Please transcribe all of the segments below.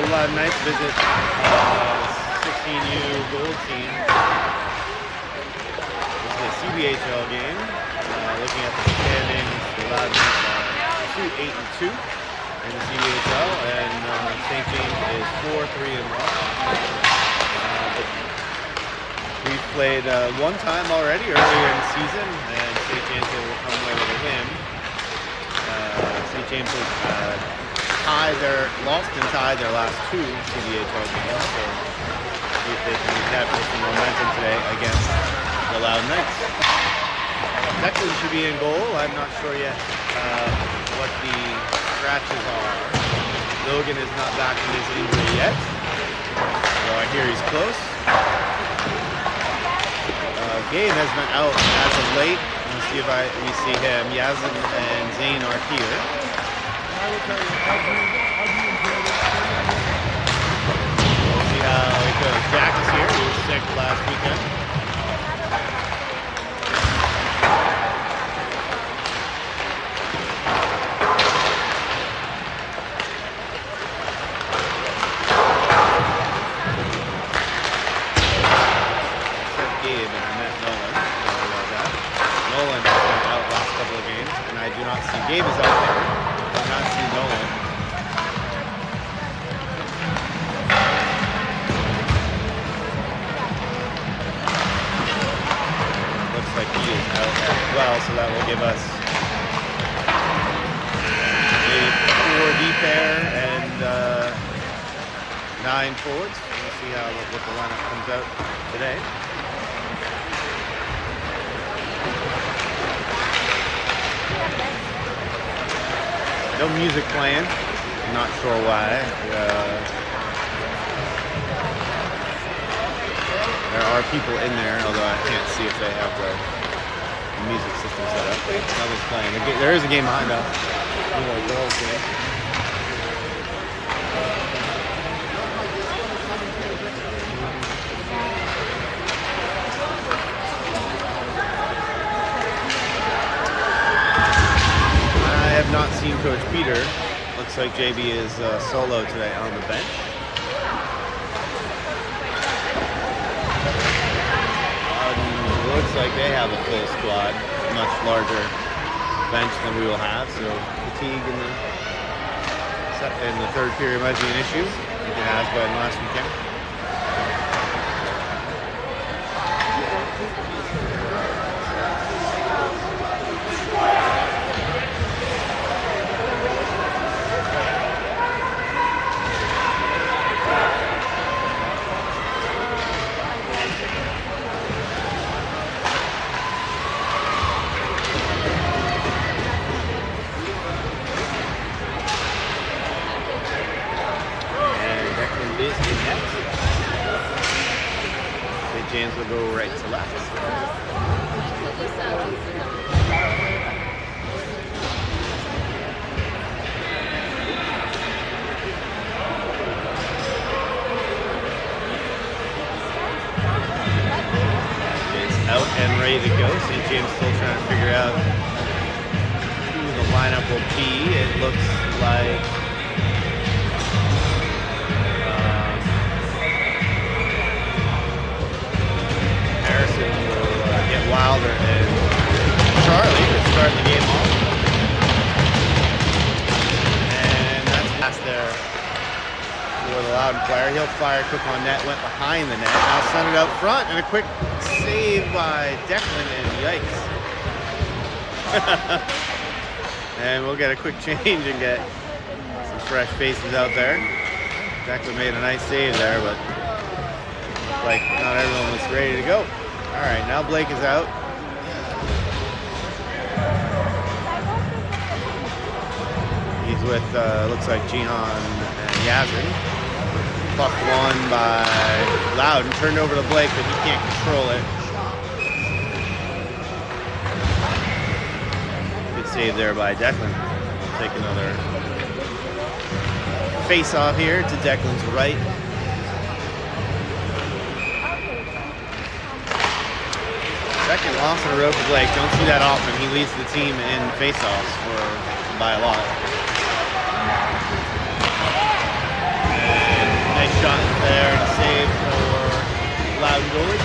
Loudoun Knights visit 16U gold team. This is a CBHL game. Looking at the standings, the Loudoun Knights are 2-8-2 in the CBHL, and St. James is 4-3-1. We've played one time already earlier in the season, and St. James will come away with a win. St. James has lost and tied their last two CBHL games, so see if they can capture some momentum today against the Loudoun Knights. Declan should be in goal. I'm not sure yet what the scratches are. Logan is not back from his injury yet, so I hear he's close. Gabe has been out as of late. Let's see if we see him. Yazin and Zane are here. We'll see how it goes. Jack is here. He was sick last weekend. Gabe is out there. I do not see Nolan. Looks like he is out as well, so that will give us a 4D pair and 9 forwards. We'll see what the lineup comes out today. No music playing. I'm not sure why. There are people in there, although I can't see if they have the music system set up. Nothing's playing. There is a game behind us. Girls game. Not seen Coach Peter. Looks like JB is solo today on the bench. Looks like they have a full squad, much larger bench than we will have. So fatigue in the third period might be an issue. I think it has been last weekend. James will go right to left. It's out and ready to go. St. James still trying to figure out who the lineup will be. It looks like Wilder and Charlie to start the game off. And that's pass there for the Loudoun player. He'll fire quick on net, went behind the net. Now send it out front, and a quick save by Declan, and yikes. And we'll get a quick change and get some fresh faces out there. Declan made a nice save there, but like not everyone was ready to go. All right, now Blake is out. He's with, looks like Jihan and Yazin. Puck won by Loudoun, turned over to Blake, but he can't control it. Good save there by Declan. We'll take another face-off here to Declan's right. Second loss in a row for Blake. Don't see that often. He leads the team in faceoffs by a lot. And Nice shot there to save for Loudoun goalie.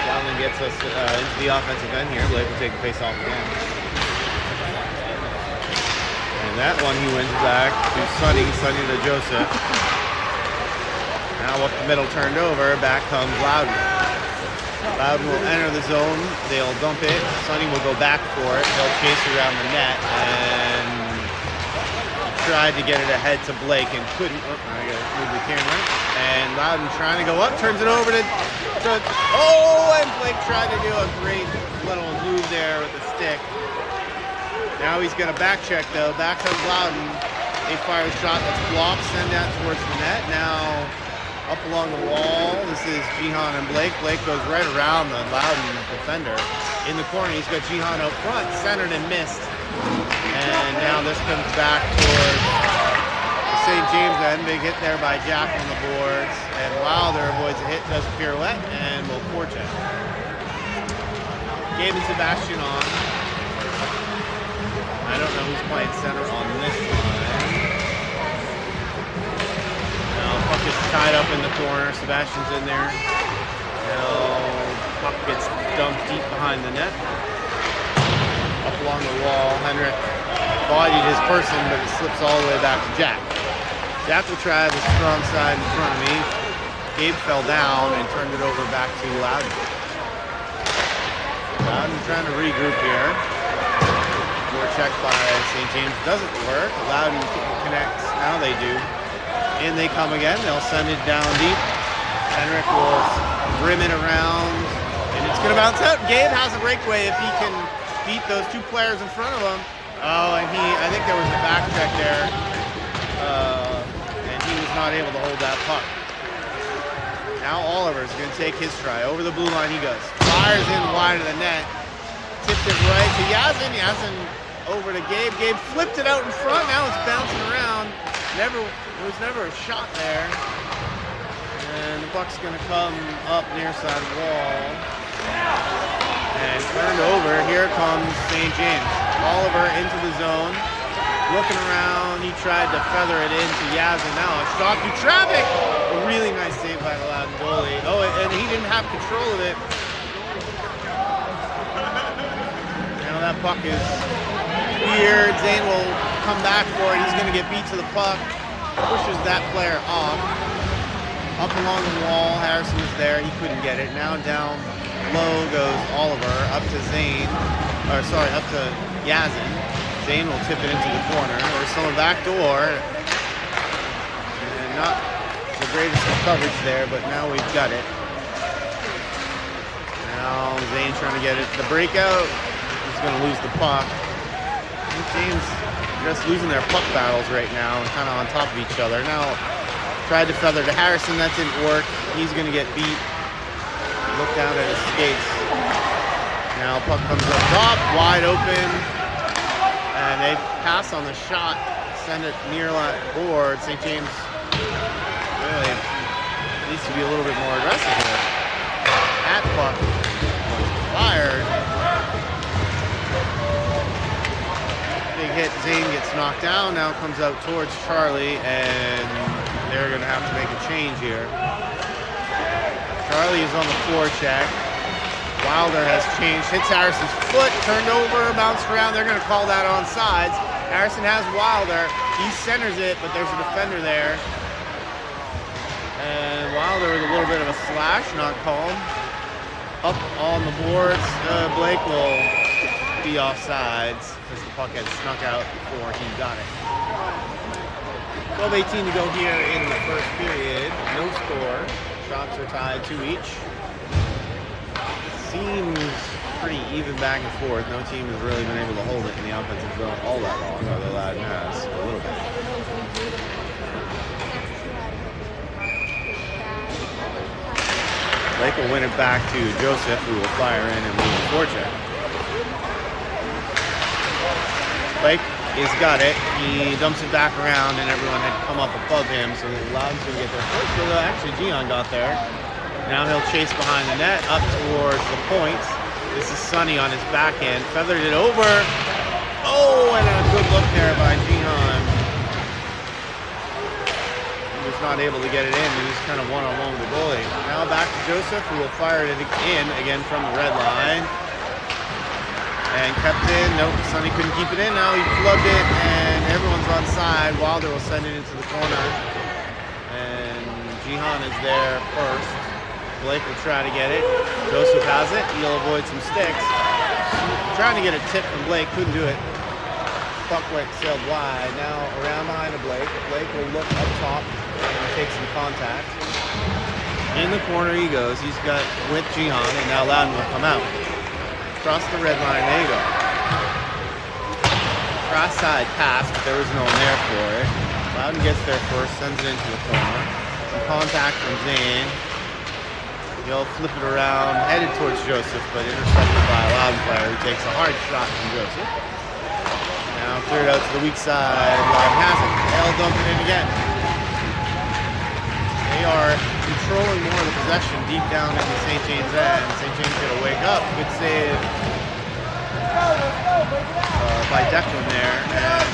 Loudoun gets us into the offensive end here. Blake will take the face off again. And that one he wins back to Sonny to Joseph. Now up the middle turned over, back comes Loudoun. Loudoun will enter the zone, they'll dump it, Sonny will go back for it, they'll chase around the net, and tried to get it ahead to Blake and couldn't. Oh, I gotta move the camera. And Loudoun trying to go up, turns it over to and Blake tried to do a great little move there with the stick. Now he's gonna back check though, back comes Loudoun. They fire a shot that's blocked, send that towards the net. Now up along the wall, this is Jihan and Blake. Blake goes right around the Loudoun defender. In the corner, he's got Jihan out front, centered and missed. And now this comes back towards the St. James end. Big hit there by Jack on the boards. And Wilder avoids a hit, does a pirouette, and will forecheck. Gabe and Sebastian on. I don't know who's playing center on this line. Now puck is tied up in the corner. Sebastian's in there. Now puck gets dumped deep behind the net. Up along the wall, Henrik bodied his person, but it slips all the way back to Jack. Jack will try the strong side in front of me. Gabe fell down and turned it over back to Loudoun. Loudoun trying to regroup here. Check by St. James doesn't work. Loudoun connects. Now they do. In they come again. They'll send it down deep. Henrik will rim it around, and it's going to bounce out. Gabe has a breakaway if he can beat those two players in front of him. Oh, and I think there was a back check there, and he was not able to hold that puck. Now Oliver's going to take his try. Over the blue line he goes. Fires in wide of the net. Tipped it right to Yazin. Yazin over to Gabe. Gabe flipped it out in front. Now it's bouncing around. There was never a shot there. And the puck's going to come up near side wall. And turned over. Here comes St. James. Oliver into the zone. Looking around. He tried to feather it into Yazin. Now a shot through traffic. A really nice save by the Loudoun goalie. Oh, and he didn't have control of it. Now that puck is weird. Zane will come back for it. He's going to get beat to the puck. Pushes that player off. Up along the wall. Harrison was there. He couldn't get it. Now down low goes Oliver. Up to Zane. Up to Yazin. Zane will tip it into the corner. There's some back door. And not the greatest of coverage there, but now we've got it. Now Zane trying to get it to the breakout. He's going to lose the puck. James just losing their puck battles right now, kind of on top of each other. Now tried to feather to Harrison, that didn't work. He's going to get beat. Look down at his skates. Now puck comes up top, wide open, and they pass on the shot, send it near line board. St. James really needs to be a little bit more aggressive here. That puck was fired. Big hit, Zane gets knocked down, now comes out towards Charlie, and they're going to have to make a change here. Charlie is on the forecheck. Wilder has changed, hits Harrison's foot, turned over, bounced around. They're going to call that on sides. Harrison has Wilder. He centers it, but there's a defender there. And Wilder with a little bit of a slash, not called. Up on the boards, Blake will be offsides because the puck had snuck out before he got it. 12:18 to go here in the first period. No score. Shots are tied 2 each. Seems pretty even back and forth. No team has really been able to hold it in the offensive zone all that long, although Loudoun has a little bit. Blake will win it back to Joseph, who will fire in and move the forecheck. Blake has got it. He dumps it back around, and everyone had come up above him, so Loudoun's going to get there first. Although actually, Gian got there. Now he'll chase behind the net, up towards the point. This is Sonny on his backhand. Feathered it over. Oh, and a good look there by Jihan. He was not able to get it in. He was kind of one-on-one with the goalie. Now back to Joseph, who will fire it in again from the red line. And kept in. Nope, Sonny couldn't keep it in. Now he flubbed it, and everyone's on side. Wilder will send it into the corner. And Jihan is there first. Blake will try to get it. Joseph has it. He'll avoid some sticks. Trying to get a tip from Blake. Couldn't do it. Puck went sailed wide. Now around behind the Blake. Blake will look up top and take some contact. In the corner he goes. He's got with Jihan, and now Loudoun will come out. Across the red line, there you go. Cross side pass, but there was no one there for it. Loudoun gets there first, sends it into the corner. Some contact from Zane. He'll flip it around, headed towards Joseph, but intercepted by a Loudoun player who takes a hard shot from Joseph. Now cleared out to the weak side. Loudoun has it. They'll dump it in again. They are controlling more of the possession deep down in the St. James end. St. James gonna wake up. Good save by Declan there. And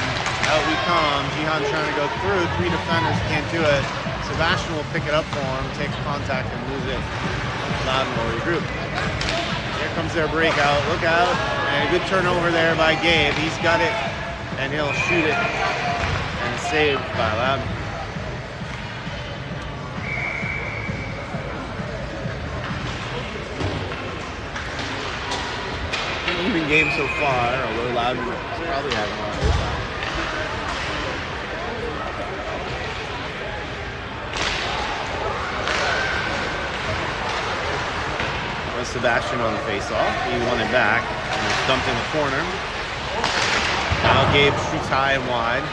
out we come. Jihan trying to go through. 3 defenders can't do it. Sebastian will pick it up for him, take contact and lose it. Loudoun will regroup. Here comes their breakout. Look out. And a good turnover there by Gabe. He's got it and he'll shoot it. And saved by Loudoun. Even game so far, although Loudoun probably having a lot of time. Sebastian on the face-off. He won it back and was dumped in the corner. Now Gabe shoots high and wide.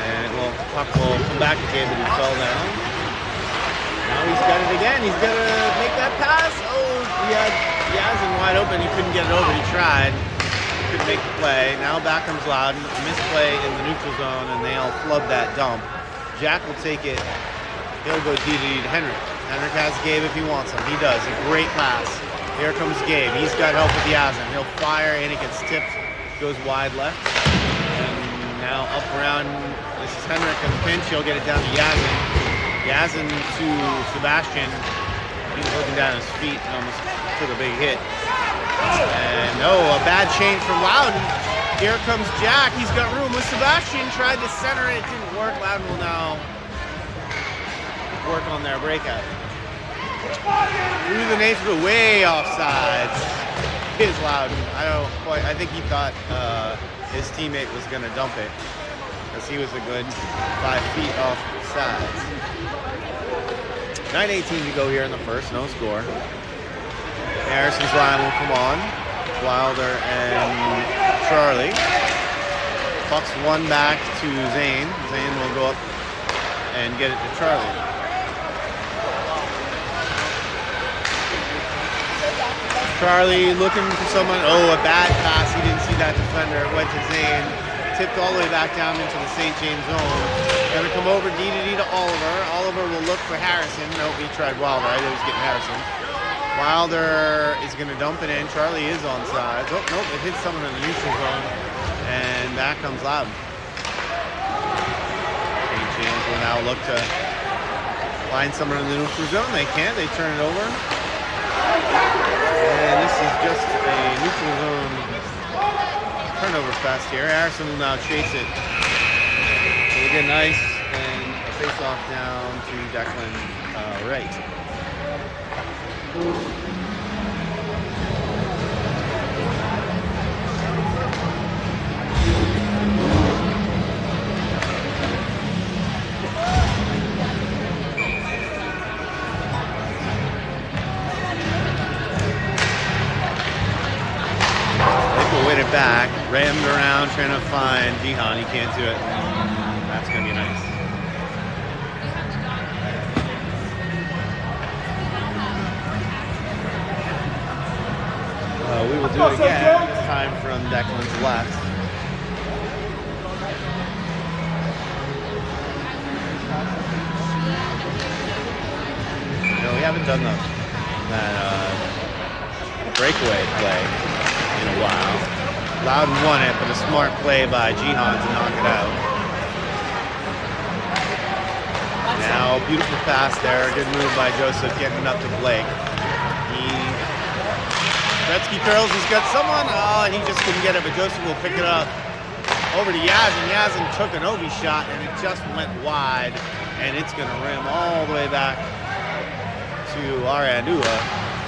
And puck will come back to Gabe, but he fell down. Now he's got it again. He's got to make that pass. Oh, he has him wide open. He couldn't get it over. He tried. He couldn't make the play. Now back comes Loudoun. Misplay in the neutral zone, and they'll flub that dump. Jack will take it. He'll go DD to Henrik. Henrik has Gabe if he wants him. He does. A great pass. Here comes Gabe. He's got help with Yazin. He'll fire, and it gets tipped. Goes wide left. And now up around. This is Henrik in the pinch. He'll get it down to Yazin. Yazin to Sebastian. He was looking down his feet and almost took a big hit. And a bad change from Loudoun. Here comes Jack. He's got room with Sebastian. Tried to center it. It didn't work. Loudoun will now work on their breakout. Through the nature way offside. Is Loudoun. I think he thought his teammate was going to dump it because he was a good 5 feet off the sides. 9:18 to go here in the first. No score. Harrison's line will come on. Wilder and Charlie. Puck's one back to Zane. Zane will go up and get it to Charlie. Charlie looking for someone. A bad pass. He didn't see that defender. It went to Zane. Tipped all the way back down into the St. James zone. Gonna come over DD to Oliver. Oliver will look for Harrison. Nope, he tried Wilder. I knew he was getting Harrison. Wilder is gonna dump it in. Charlie is on sides. Oh, nope, it hits someone in the neutral zone. And back comes Loudoun. St. James will now look to find someone in the neutral zone. They can't. They turn it over. And this is just a neutral zone turnover fest here. Harrison will now chase it. It'll get nice and a face-off down to Declan right. Win it back, rammed around trying to find Jihan. He can't do it. That's going to be nice. We will do it again, this time from Declan's left. No, we haven't done that breakaway play in a while. Loudoun won it, but a smart play by Jihan to knock it out. Now, beautiful pass there. Good move by Joseph, getting it up to Blake. Gretzky curls, he's got someone. Oh, and he just couldn't get it, but Joseph will pick it up. Over to Yazin. Yazin took an Ovi shot, and it just went wide. And it's going to rim all the way back to Arianua.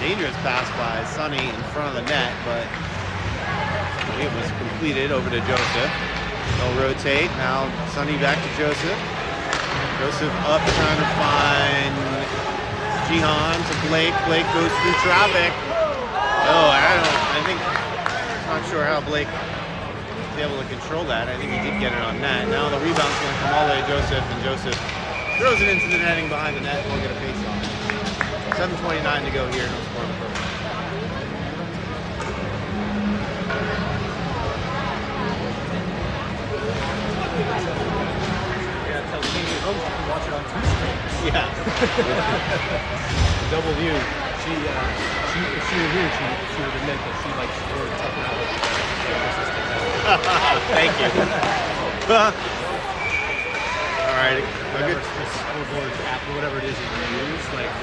Dangerous pass by Sonny in front of the net, but it was completed over to Joseph. They'll rotate. Now Sonny back to Joseph. Joseph up trying to find Jihan to Blake. Blake goes through traffic. Oh, I'm not sure how Blake was able to control that. I think he did get it on net. Now the rebound's going to come all the way to Joseph, and Joseph throws it into the netting behind the net, and we'll get a face-off. 7:29 to go here, no score in the first. Yeah, tell me you can watch it on Tuesday. Yeah. Double view. If she were here, she would admit that she likes word technology. Thank you. All right. Whatever the scoreboard app or whatever it is that you use, like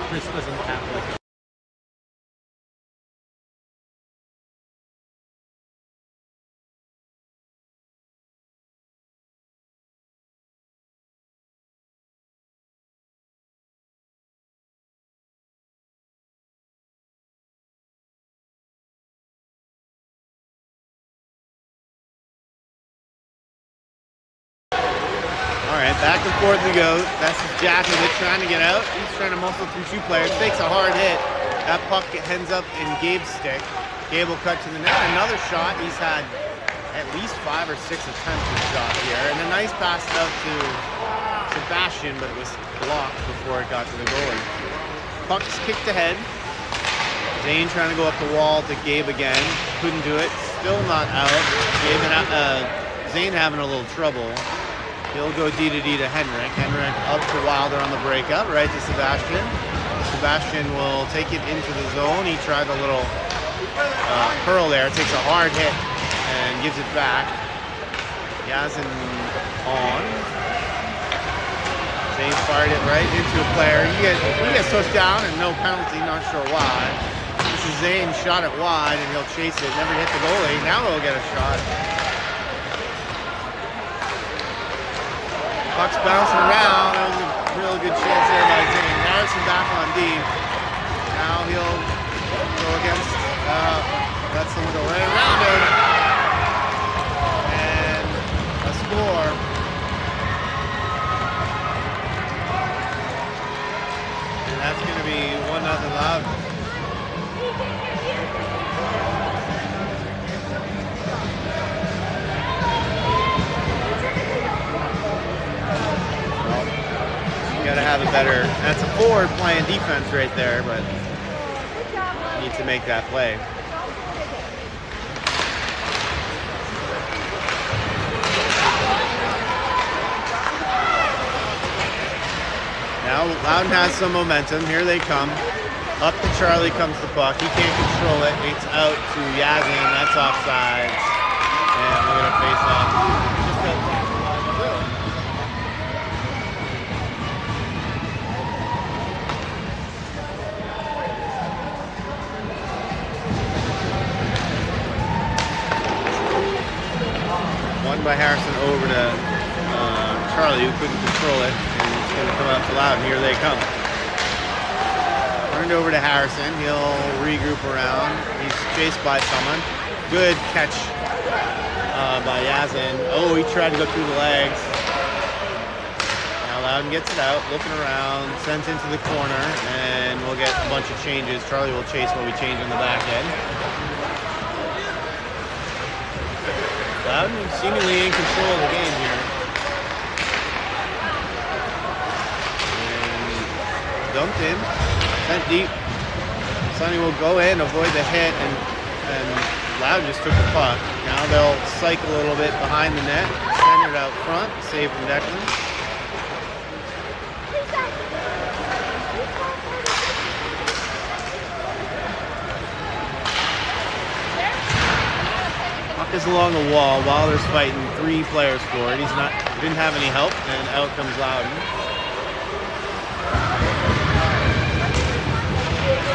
Chris doesn't have like. All right, back and forth we go. That's Jakovic trying to get out. He's trying to muscle through two players. Takes a hard hit. That puck ends up in Gabe's stick. Gabe will cut to the net. Another shot. He's had at least 5 or 6 attempts at shot here. And a nice pass out to Sebastian, but it was blocked before it got to the goalie. Puck's kicked ahead. Zane trying to go up the wall to Gabe again. Couldn't do it. Still not out. Zane having a little trouble. He'll go D to Henrik. Henrik up to Wilder on the breakup, right to Sebastian. Sebastian will take it into the zone. He tried a little curl there, takes a hard hit and gives it back. Yazin on. Zane fired it right into a player. He gets pushed down and no penalty, not sure why. This is Zane, shot it wide and he'll chase it. Never hit the goalie. Now he'll get a shot. Puck's bouncing around. That was a really good chance there by Zane. Harrison back on D. Now he'll go against, let someone go right around him. And a score. And that's going to be 1-0 Loudoun. Got to have a better, that's a forward playing defense right there, but need to make that play. Now Loudoun has some momentum. Here they come. Up to Charlie comes the puck. He can't control it. It's out to Yazin. That's offside. And we're going to face off. By Harrison over to Charlie, who couldn't control it, and it's going to come out to Loudoun. Here they come. Turned over to Harrison. He'll regroup around. He's chased by someone. Good catch by Yazin. Oh, he tried to go through the legs. Now Loudoun gets it out, looking around, sends into the corner, and we'll get a bunch of changes. Charlie will chase while we change on the back end. Loudoun seemingly in control of the game here. And dumped in, sent deep. Sonny will go in, avoid the hit, and Loudoun just took the puck. Now they'll cycle a little bit behind the net, send it out front, save from Declan. is along the wall. Wilder's fighting 3 players for it. He didn't have any help, and out comes Loudoun.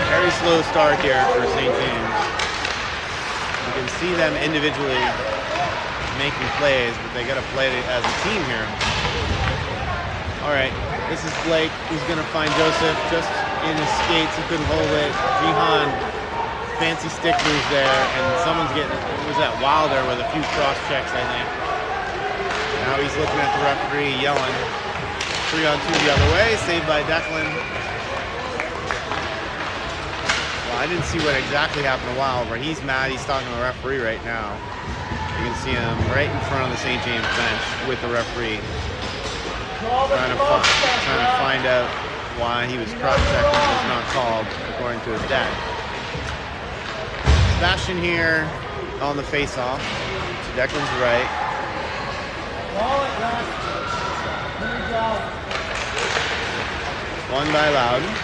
Very slow start here for St. James. You can see them individually making plays, but they got to play as a team here. All right, this is Blake. He's going to find Joseph just in his skates. He couldn't hold it. Jihan, fancy stick moves there, and someone's getting, was that Wilder with a few cross checks, I think. Now he's looking at the referee, yelling. 3-on-2 the other way, saved by Declan. Well, I didn't see what exactly happened to Wilder. He's mad. He's talking to the referee right now. You can see him right in front of the St. James bench with the referee. Trying to find out why he was cross-checked and was not called, according to his dad. Sebastian here on the face-off to Declan's right. Won by Loudoun.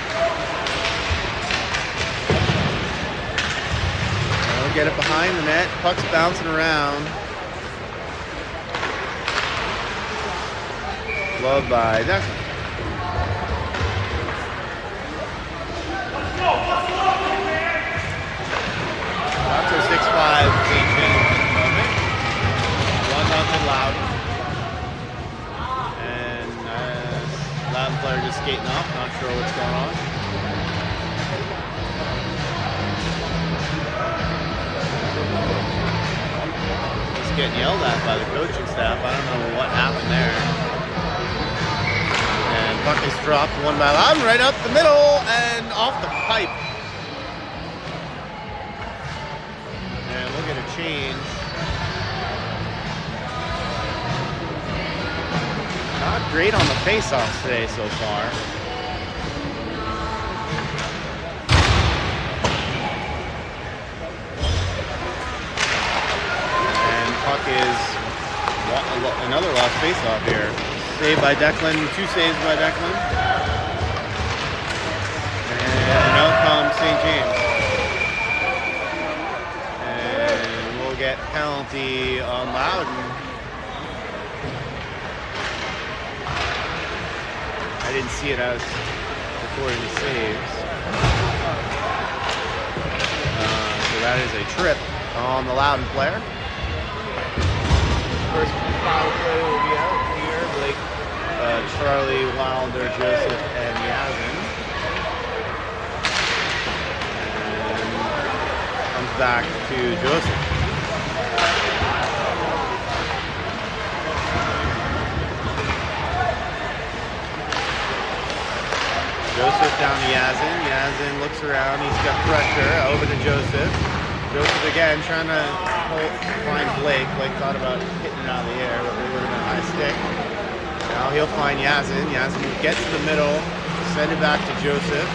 They'll get it behind the net. Puck's bouncing around. Loved by Declan. Up to 6-5 St. James at the moment. 1-0 Loudoun. And Loudoun player just skating off, not sure what's going on. He's getting yelled at by the coaching staff. I don't know what happened there. And puck is dropped, won by Loudoun, right up the middle and off the pipe. And we'll get a change. Not great on the face-offs today so far. And puck is another lost face-off here. Saved by Declan, 2 saves by Declan. And out comes St. James. And we'll get penalty on Loudoun. I didn't see it as recording the saves. So that is a trip on the Loudoun player. First foul play will be out here. Blake, Charlie, Wilder, Joseph, and Yazin. And comes back to Joseph. Joseph down to Yazin. Yazin looks around. He's got pressure over to Joseph. Joseph again trying to find Blake. Blake thought about hitting it out of the air, but it would have been a high stick. Now he'll find Yazin. Yazin will get to the middle, send it back to Joseph.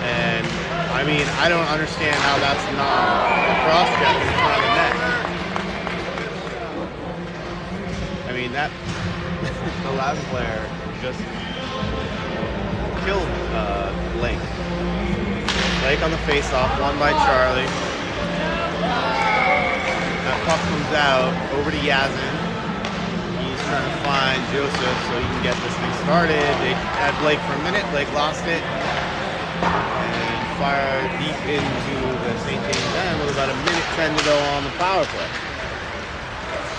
And I mean, I don't understand how that's not a cross check in front of the net. I mean, that the last player just killed Blake. Blake on the face-off, won by Charlie. That puck comes out over to Yazin. He's trying to find Joseph so he can get this thing started. They had Blake for a minute. Blake lost it and fired deep into the St. James end with about 1:10 to go on the power play.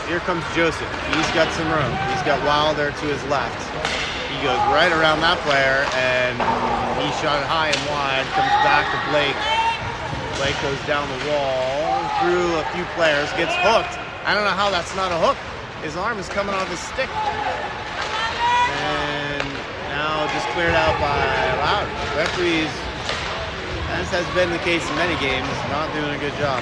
Here comes Joseph. He's got some room. He's got Wilder to his left. He goes right around that player, and he shot it high and wide. Comes back to Blake. Blake goes down the wall, through a few players, gets hooked. I don't know how that's not a hook. His arm is coming off his stick. And now just cleared out by Loudoun. Referees, as has been the case in many games, not doing a good job.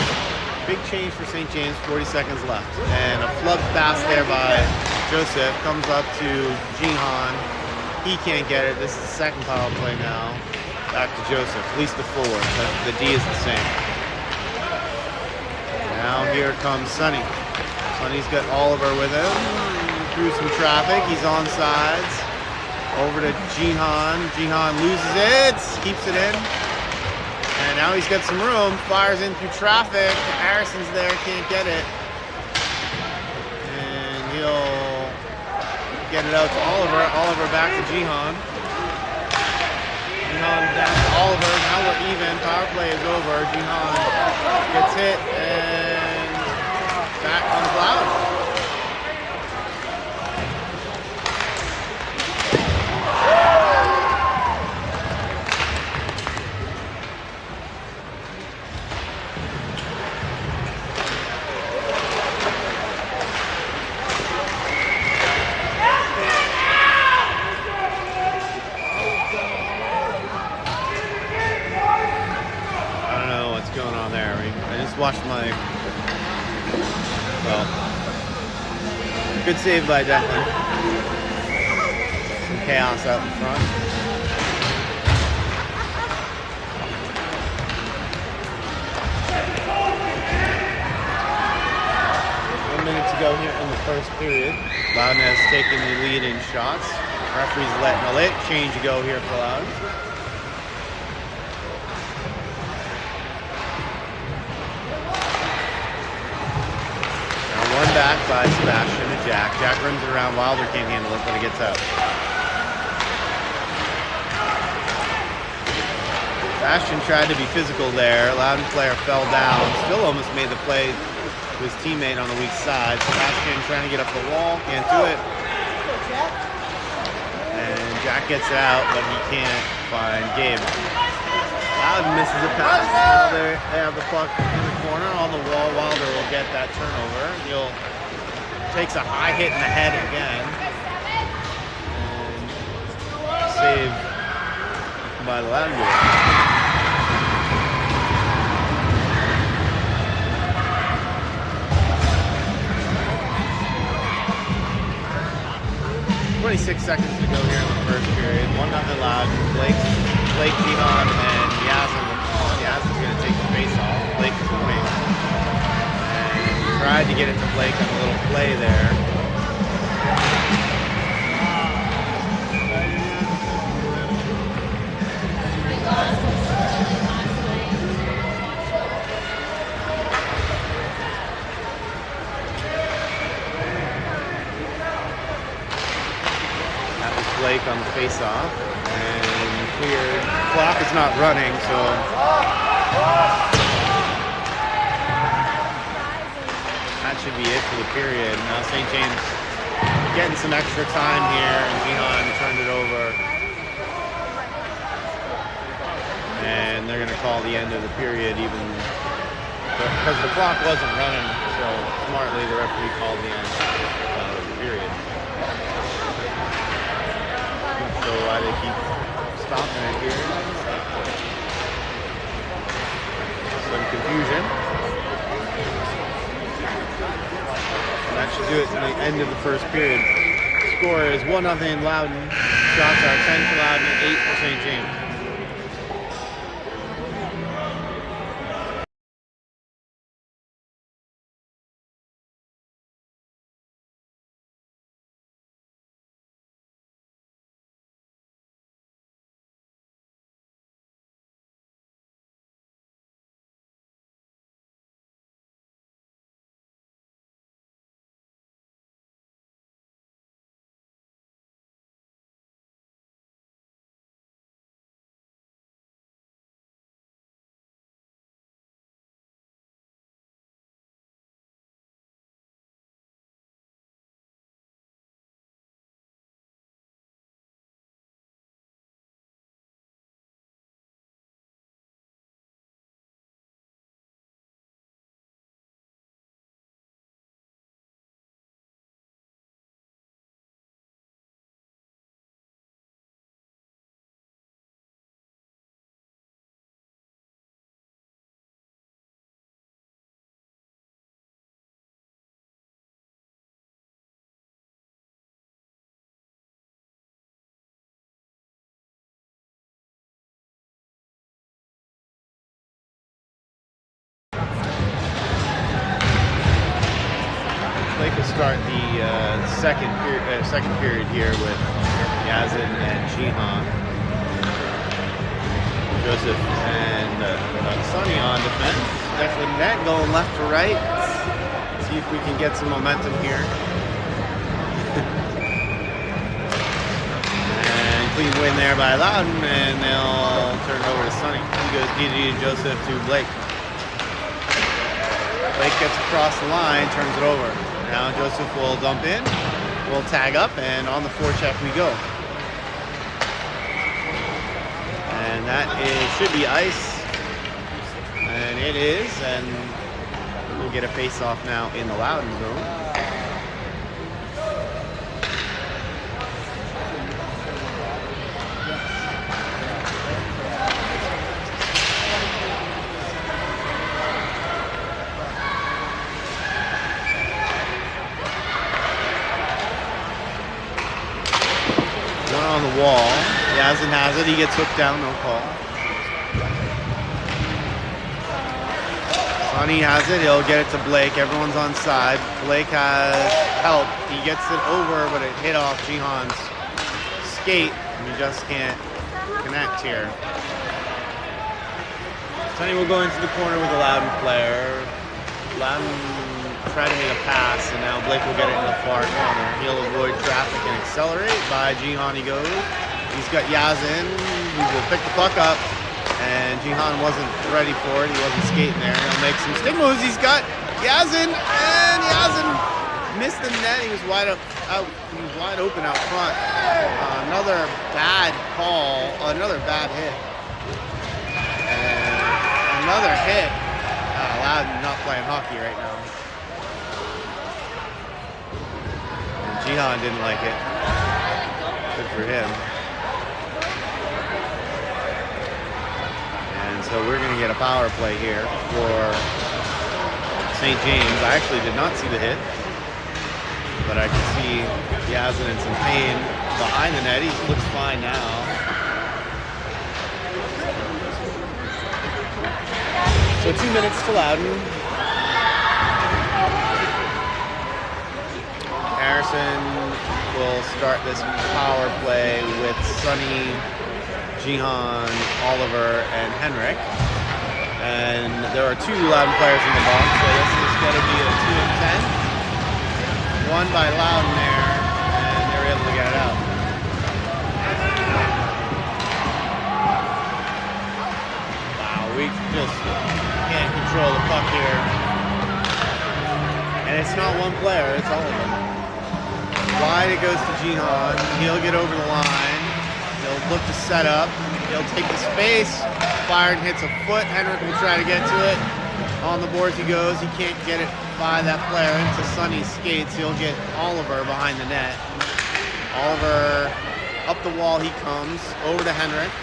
Big change for St. James, 40 seconds left. And a flub pass there by Joseph comes up to Jihan. He can't get it. This is the second power play now. Back to Joseph, at least the forward. The D is the same. Now here comes Sonny. Sonny's got Oliver with him. Through some traffic. He's on sides. Over to Jihan. Jihan loses it. Keeps it in. And now he's got some room. Fires in through traffic. Harrison's there. Can't get it. get it out to Oliver. Oliver back to Jihan. Jihan down to Oliver. Now we're even. Power play is over. Jihan gets hit and back comes Loudoun. Going on there. I just watched my, well, good save by Declan. Some chaos out in front. One minute to go here in the first period. Loudoun has taken the lead in shots. Referee's letting a late change go here for Loudoun. One back by Sebastian to Jack. Jack runs it around. Wilder can't handle it, but it gets out. Sebastian tried to be physical there. Loudoun player fell down. Still almost made the play to his teammate on the weak side. Sebastian trying to get up the wall. Can't do it. And Jack gets it out, but he can't find Gabe. Loudoun misses a pass. Now they have the puck in the corner on the wall. Wilder will get that turnover. He'll takes a high hit in the head again. And saved by the Loudoun goal. 26 seconds to go here in the first period. 1-0 Loudoun. Blake, Jihan, and Yazin. Yazin's going to take the face off. Blake is the wing. And he tried to get it to Blake on a little play there. That was Blake on the face-off. And cleared. The clock is not running, so that should be it for the period. Now St. James getting some extra time here, and Jihan turned it over. And they're going to call the end of the period even because the clock wasn't running, so smartly the referee called the end of the period. So why they keep stopping it here. Some confusion. And that should do it to the end of the first period. Score is 1-0 Loudoun. Shots are 10 for Loudoun and 8 for St. James. They could start the second period here with Yazin and Jihan. Joseph and Sonny on defense. Declan net going left to right. See if we can get some momentum here. Clean win there by Loudoun, and they'll turn it over to Sonny. He goes DD and Joseph to Blake. Blake gets across the line, turns it over. Now Joseph will dump in, will tag up, and on the forecheck we go. And that should be ice. And it is, and we'll get a face-off now in the Loudoun zone. On the wall. Yazin has it. He gets hooked down. No call. Sonny has it. He'll get it to Blake. Everyone's on side. Blake has help. He gets it over, but it hit off Jihan's skate. And he just can't connect here. Sonny will go into the corner with a Loudoun player. Loudoun try to make a pass, and now Blake will get it in the far corner. He'll avoid traffic and accelerate. By Jihan he goes. He's got Yazin. He will pick the puck up, and Jihan wasn't ready for it. He wasn't skating there. He'll make some stick moves. He's got Yazin, and Yazin missed the net. He was wide open out front. Another bad call. Another bad hit. And another hit. Loudoun not playing hockey right now. Jihan didn't like it. Good for him. And so we're going to get a power play here for St. James. I actually did not see the hit, but I can see Yazin in some pain behind the net. He looks fine now. So 2 minutes to Loudoun. Harrison will start this power play with Sonny, Jihan, Oliver, and Henrik. And there are 2 Loudoun players in the box, so this is going to be a 2 and 10. One by Loudoun there, and they're able to get it out. Wow, we just can't control the puck here. And it's not one player, it's all of them. Wide it goes to Jihan. He'll get over the line. He'll look to set up. He'll take the space. Fired and hits a foot. Henrik will try to get to it. On the boards he goes. He can't get it by that player into Sonny's skates. He'll get Oliver behind the net. Oliver up the wall he comes. Over to Henrik.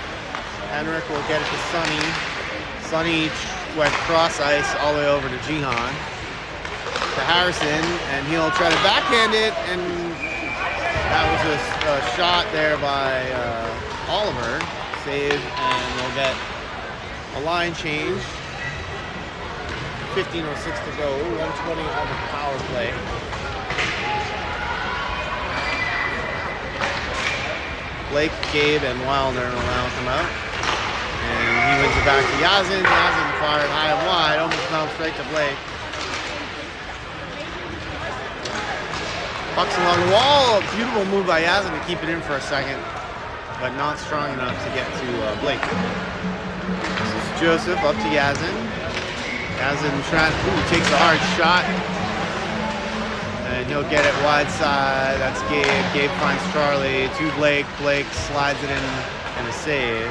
Henrik will get it to Sonny. Sonny went cross ice all the way over to Jihan. To Harrison, and he'll try to backhand it, and that was a shot there by Oliver. Save, and they'll get a line change. 15:06 to go, 120 on the power play. Blake, Gabe, and Wilder will now come out. And he wins it back to Yazin. Yazin fired high and wide, almost bounced right to Blake. Puck's along the wall. A beautiful move by Yazin to keep it in for a second, but not strong enough to get to Blake. This is Joseph up to Yazin. Yazin takes a hard shot, and he'll get it wide side. That's Gabe. Gabe finds Charlie to Blake. Blake slides it in and a save.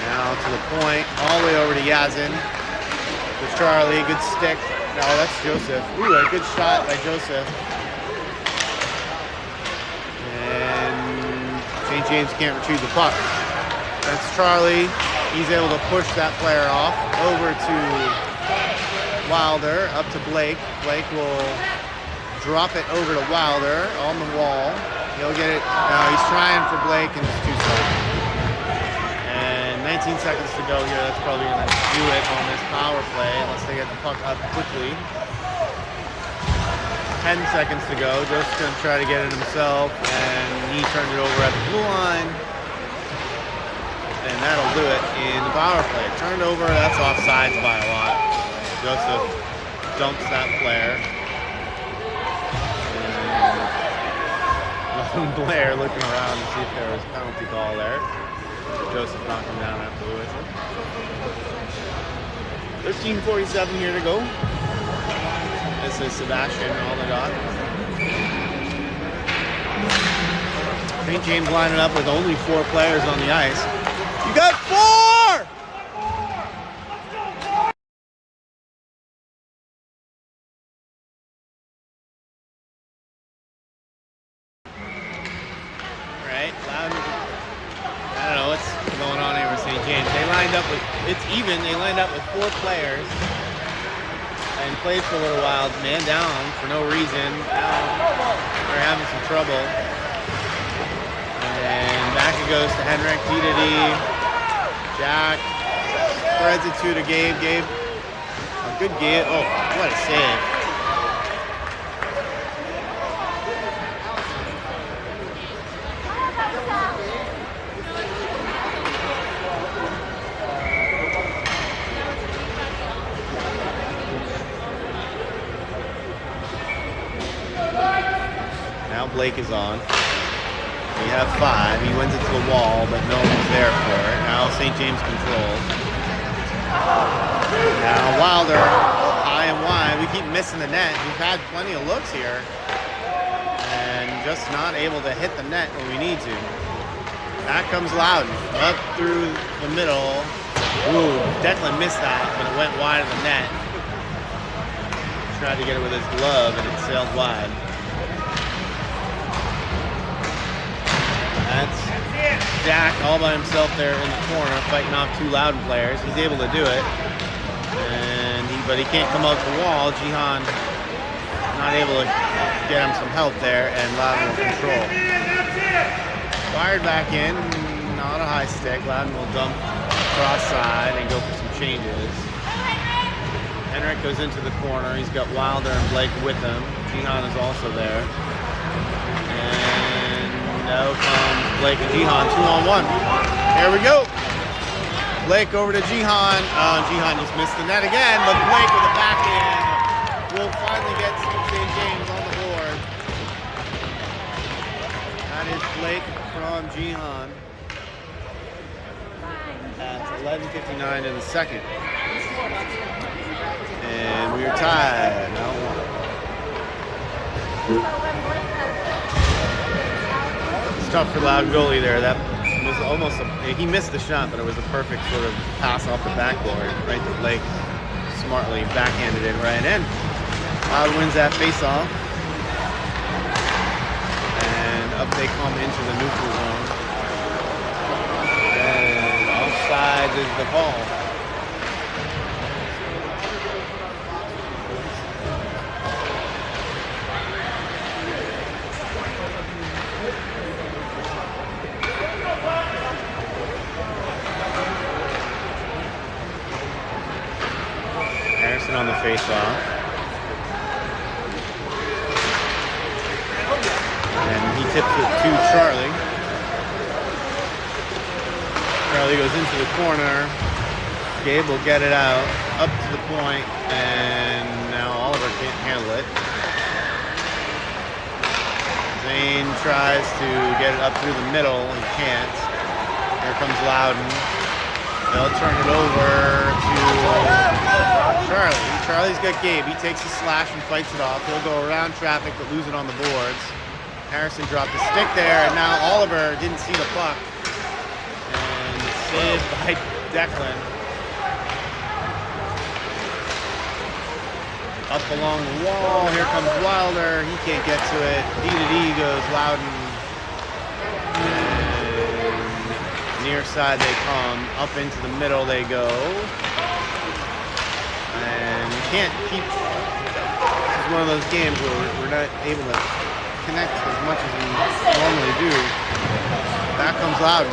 Now to the point, all the way over to Yazin. To Charlie, good stick. No, that's Joseph. Ooh, a good shot by Joseph. And St. James can't retrieve the puck. That's Charlie. He's able to push that player off. Over to Wilder, up to Blake. Blake will drop it over to Wilder on the wall. He'll get it. Now he's trying for Blake, and it's too slow. And 19 seconds to go here. That's probably going to do it on this power play unless they get the puck up quickly. 10 seconds to go. Joseph's going to try to get it himself, and he turned it over at the blue line. And that'll do it in the power play. Turned over, that's offsides by a lot. Joseph dumps that player. And Blair looking around to see if there was a penalty call there. Joseph knocked him down after the whistle. 13:47 here to go. This is Sebastian on the dot. St. James lining up with only 4 players on the ice. You got 4! Right, Loudoun. I don't know what's going on here with St. James. They lined up with, it's even, they lined up with 4 players and played for a little while, man down for no reason. Now they're having some trouble. And back it goes to Henrik, D. Jack spreads it to Gabe. Gabe, a good Gabe. Oh, what a save. Now Blake is on. We have 5. He wins it to the wall, but no one's there for it. Now St. James controls. Now Wilder, high and wide. We keep missing the net. We've had plenty of looks here. And just not able to hit the net when we need to. Back comes Loudoun. Up through the middle. Ooh, Declan missed that, but it went wide of the net. Tried to get it with his glove, and it sailed wide. That's Jack all by himself there in the corner, fighting off 2 Loudoun players. He's able to do it, but he can't come out the wall. Jihan not able to get him some help there, and Loudoun will control. Fired back in, not a high stick. Loudoun will dump cross side and go for some changes. Henrik goes into the corner. He's got Wilder and Blake with him. Jihan is also there. Now comes Blake and Jihan, 2-on-1. There we go. Blake over to Jihan. Jihan just missed the net again, but Blake with the backhand will finally get St. James on the board. That is Blake from Jihan. At 11:59 in the second. And we are tied. Now tough for Loudoun goalie there. That was almost he missed the shot, but it was a perfect sort of pass off the backboard right to Blake. Smartly backhanded it right in. Loudoun wins that face-off, and up they come into the neutral zone. And offside is the call. On the face-off, and he tips it to Charlie. Charlie goes into the corner. Gabe will get it out up to the point, and now Oliver can't handle it. Zane tries to get it up through the middle. He can't. Here comes Loudoun. They'll turn it over to Charlie. Charlie's got Gabe. He takes a slash and fights it off. He'll go around traffic but lose it on the boards. Harrison dropped the stick there, and now Oliver didn't see the puck. And saved by Declan. Up along the wall. Here comes Wilder. He can't get to it. D goes Loudoun. Near side they come, up into the middle they go. And you can't keep, this is one of those games where we're not able to connect as much as we normally do. Back comes Loudoun.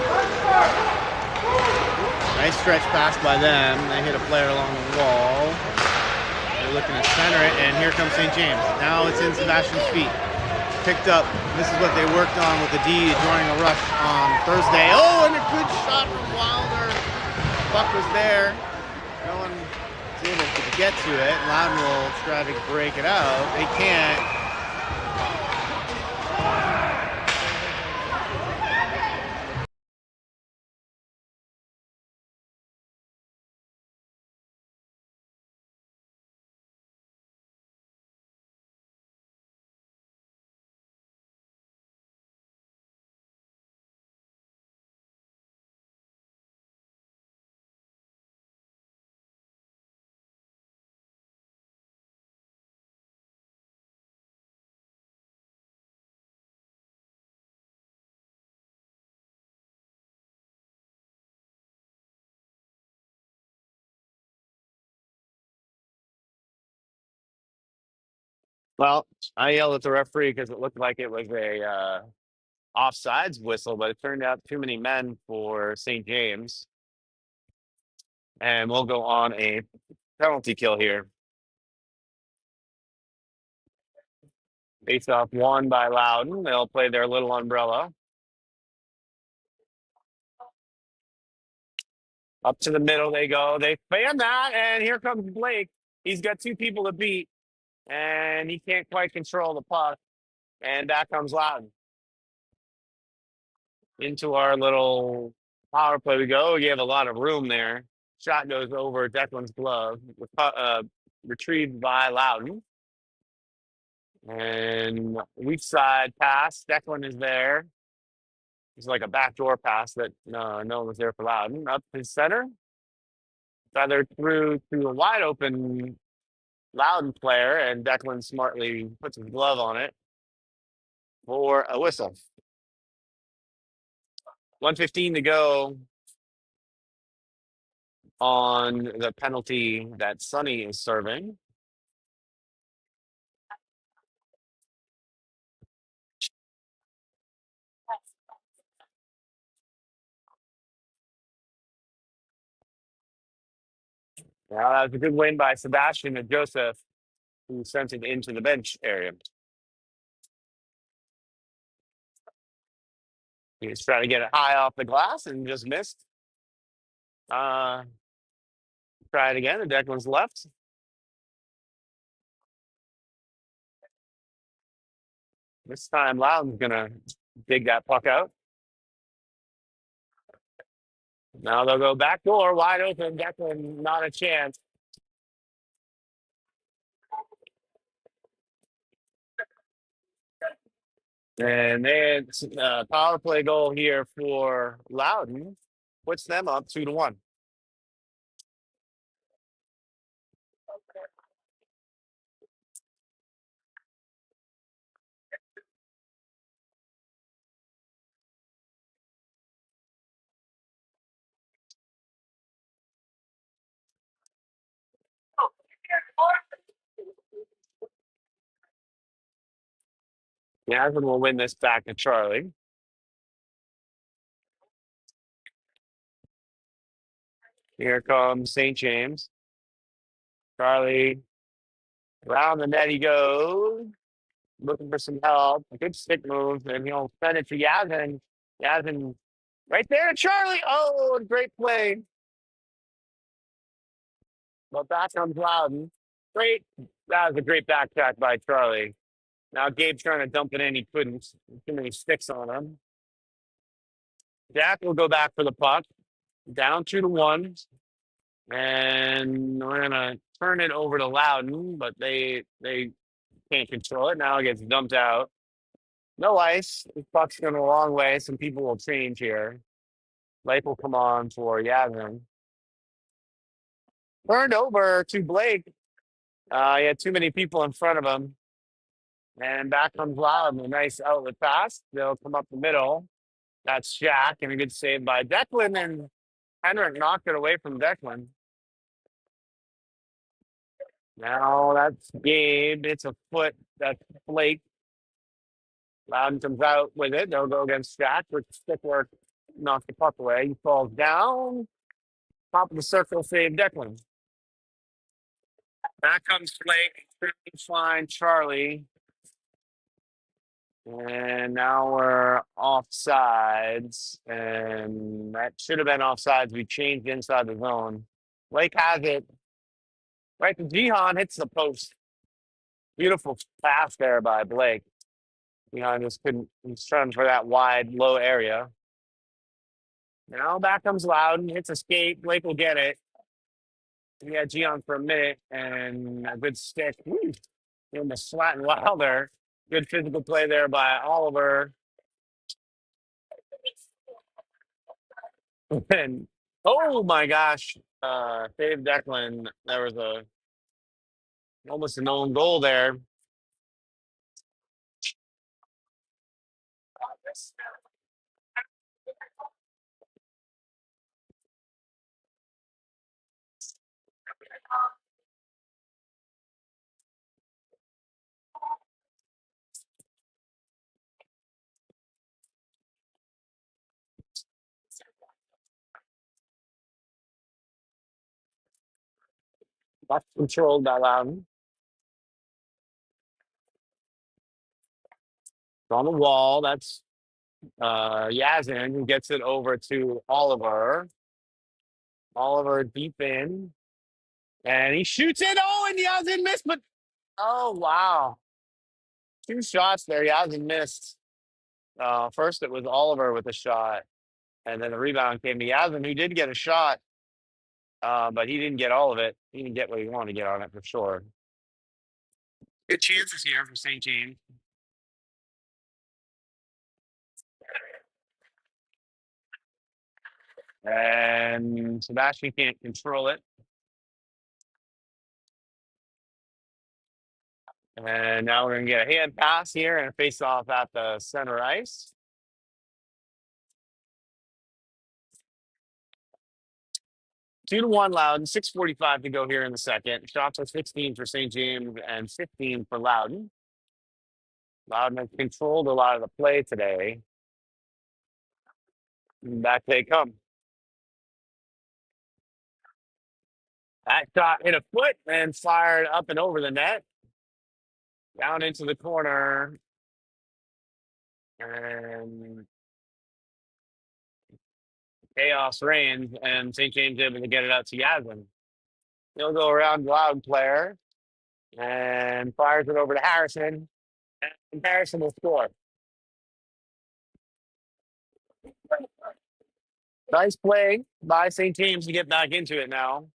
Nice stretch pass by them. They hit a player along the wall. They're looking to center it, and here comes St. James. Now it's in Sebastian's feet. Picked up. This is what they worked on with the D during a rush on Thursday. Oh, and a good shot from Wilder. Puck was there. No one was able to get to it. Loudoun will try to break it out. They can't. Well, I yelled at the referee because it looked like it was a offsides whistle, but it turned out too many men for St. James, and we'll go on a penalty kill here. Face off one by Loudoun. They'll play their little umbrella. Up to the middle they go. They fan that, and here comes Blake. He's got two people to beat, and he can't quite control the puck. And back comes Loudoun. Into our little power play we go. You have a lot of room there. Shot goes over Declan's glove. Retrieved by Loudoun. And weak side pass. Declan is there. It's like a backdoor pass that no one was there for Loudoun. Up to center. Feathered through to a wide open Loudoun player, and Declan smartly puts his glove on it for a whistle. 1:15 to go on the penalty that Sonny is serving. Now that was a good win by Sebastian and Joseph, who sent it into the bench area. He was trying to get it high off the glass and just missed. Try it again. The deck was left. This time, Loudon's going to dig that puck out. Now they'll go back door, wide open. Declan, not a chance. And then power play goal here for Loudon puts them up 2-1. Yasmin will win this back to Charlie. Here comes St. James. Charlie, around the net he goes, looking for some help. A good stick move, and he'll send it to Yasmin. Yasmin right there to Charlie. Oh, great play. But back comes Loudon. Great. That was a great back check by Charlie. Now Gabe's trying to dump it in. He couldn't. Too many sticks on him. Jack will go back for the puck. Down 2-1. And we're going to turn it over to Loudon, but they can't control it. Now it gets dumped out. No ice. This puck's going a long way. Some people will change here. Blake will come on for Yasmin. Turned over to Blake. He had too many people in front of him. And back comes Loudon. A nice outlet pass. They'll come up the middle. That's Jack, and a good save by Declan. And Henrik knocked it away from Declan. Now that's Gabe. It's a foot. That's Blake. Loudon comes out with it. They'll go against Jack, which stick work knocks the puck away. He falls down. Top of the circle, save Declan. Back comes Blake. Fine, Charlie. And now we're offsides. And that should have been offsides. We changed inside the zone. Blake has it. Right to Jihan, hits the post. Beautiful pass there by Blake. Jihan just couldn't, he's trying for that wide, low area. Now back comes Loudon, hits a skate. Blake will get it. He had Jihan for a minute and a good stick. Woo. In the slat and Wilder. Good physical play there by Oliver. And oh my gosh, Dave Declan. There was almost an own goal there. That's controlled by Loudoun. It's on the wall. That's Yazin who gets it over to Oliver. Oliver deep in. And he shoots it. Oh, and Yazin missed, but oh wow. Two shots there. Yazin missed. First it was Oliver with a shot. And then the rebound came to Yazin, who did get a shot. But he didn't get all of it. He didn't get what he wanted to get on it for sure. Good chances here for St. James. And Sebastian can't control it. And now we're going to get a hand pass here and a face off at the center ice. Two to one Loudoun, 6:45 to go here in the second. Shots are 16 for St. James and 15 for Loudoun. Loudoun has controlled a lot of the play today. And back they come. That shot hit a foot and fired up and over the net. Down into the corner. And chaos reigns, and St. James able to get it out to Yazin. He'll go around Loudoun player and fires it over to Harrison. And Harrison will score. Nice play by St. James to get back into it now.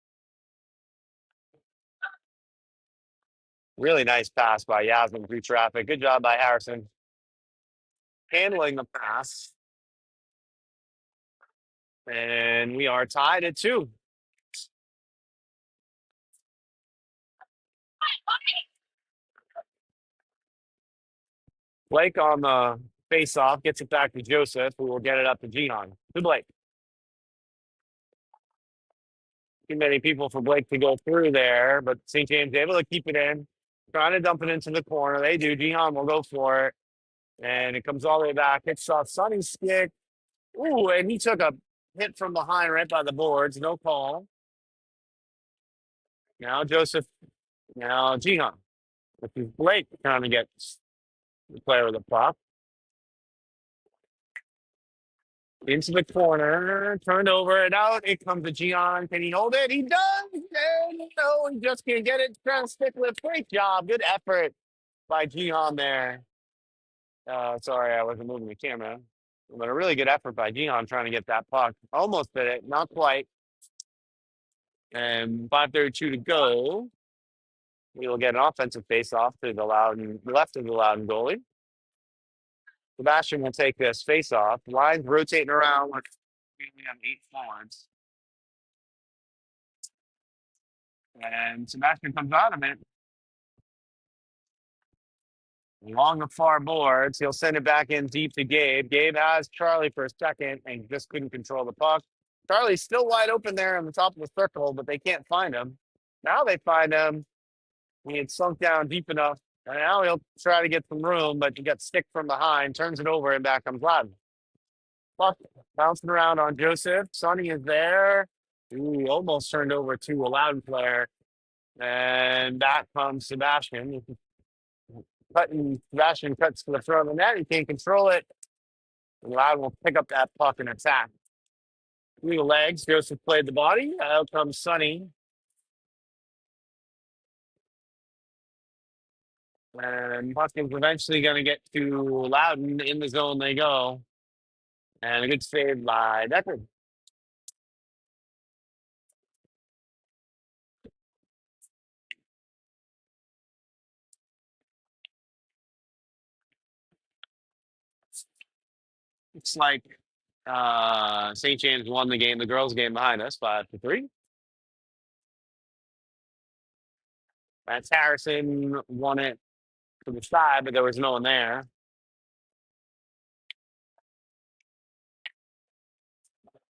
Really nice pass by Yasmin through traffic. Good job by Harrison. Handling the pass. And we are tied at 2. Blake on the face-off gets it back to Joseph, who will get it up to Gion. To Blake. Too many people for Blake to go through there, but St. James able to keep it in. Trying to dump it into the corner. They do. Gion will go for it. And it comes all the way back. Hits off Sonny's stick. Ooh, and he took a hit from behind right by the boards. No call. Now Joseph. Now Gion. This is Blake trying to get the player with the puck. Into the corner. Turned over and out. It comes to Gion. Can he hold it? He does. And no, he just can't get it. Trying to stick with. Great job. Good effort by Gion there. Sorry, I wasn't moving the camera. But a really good effort by Gion trying to get that puck. Almost did it, not quite. And 5:32 to go. We will get an offensive face-off to the Loudoun, left of the Loudoun goalie. Sebastian will take this face-off. Lines rotating around. We have 8 forwards. And Sebastian comes out of it. Along the far boards, he'll send it back in deep to Gabe. Gabe has Charlie for a second and just couldn't control the puck. Charlie's still wide open there on the top of the circle, but they can't find him. Now they find him. He had sunk down deep enough. And now he'll try to get some room, but he got stick from behind, turns it over, and back comes Loudoun. Puck bouncing around on Joseph. Sonny is there. Ooh, almost turned over to a Loudoun player. And back comes Sebastian. Sebastian cuts to the front of the net. He can't control it. And Loudoun will pick up that puck and attack. Through the legs, Joseph played the body. Out comes Sonny. And puck is eventually going to get to Loudoun. In the zone they go. And a good save by Decker. It's like St. James won the game, the girls' game behind us, 5-3. That's Harrison won it to the side, but there was no one there.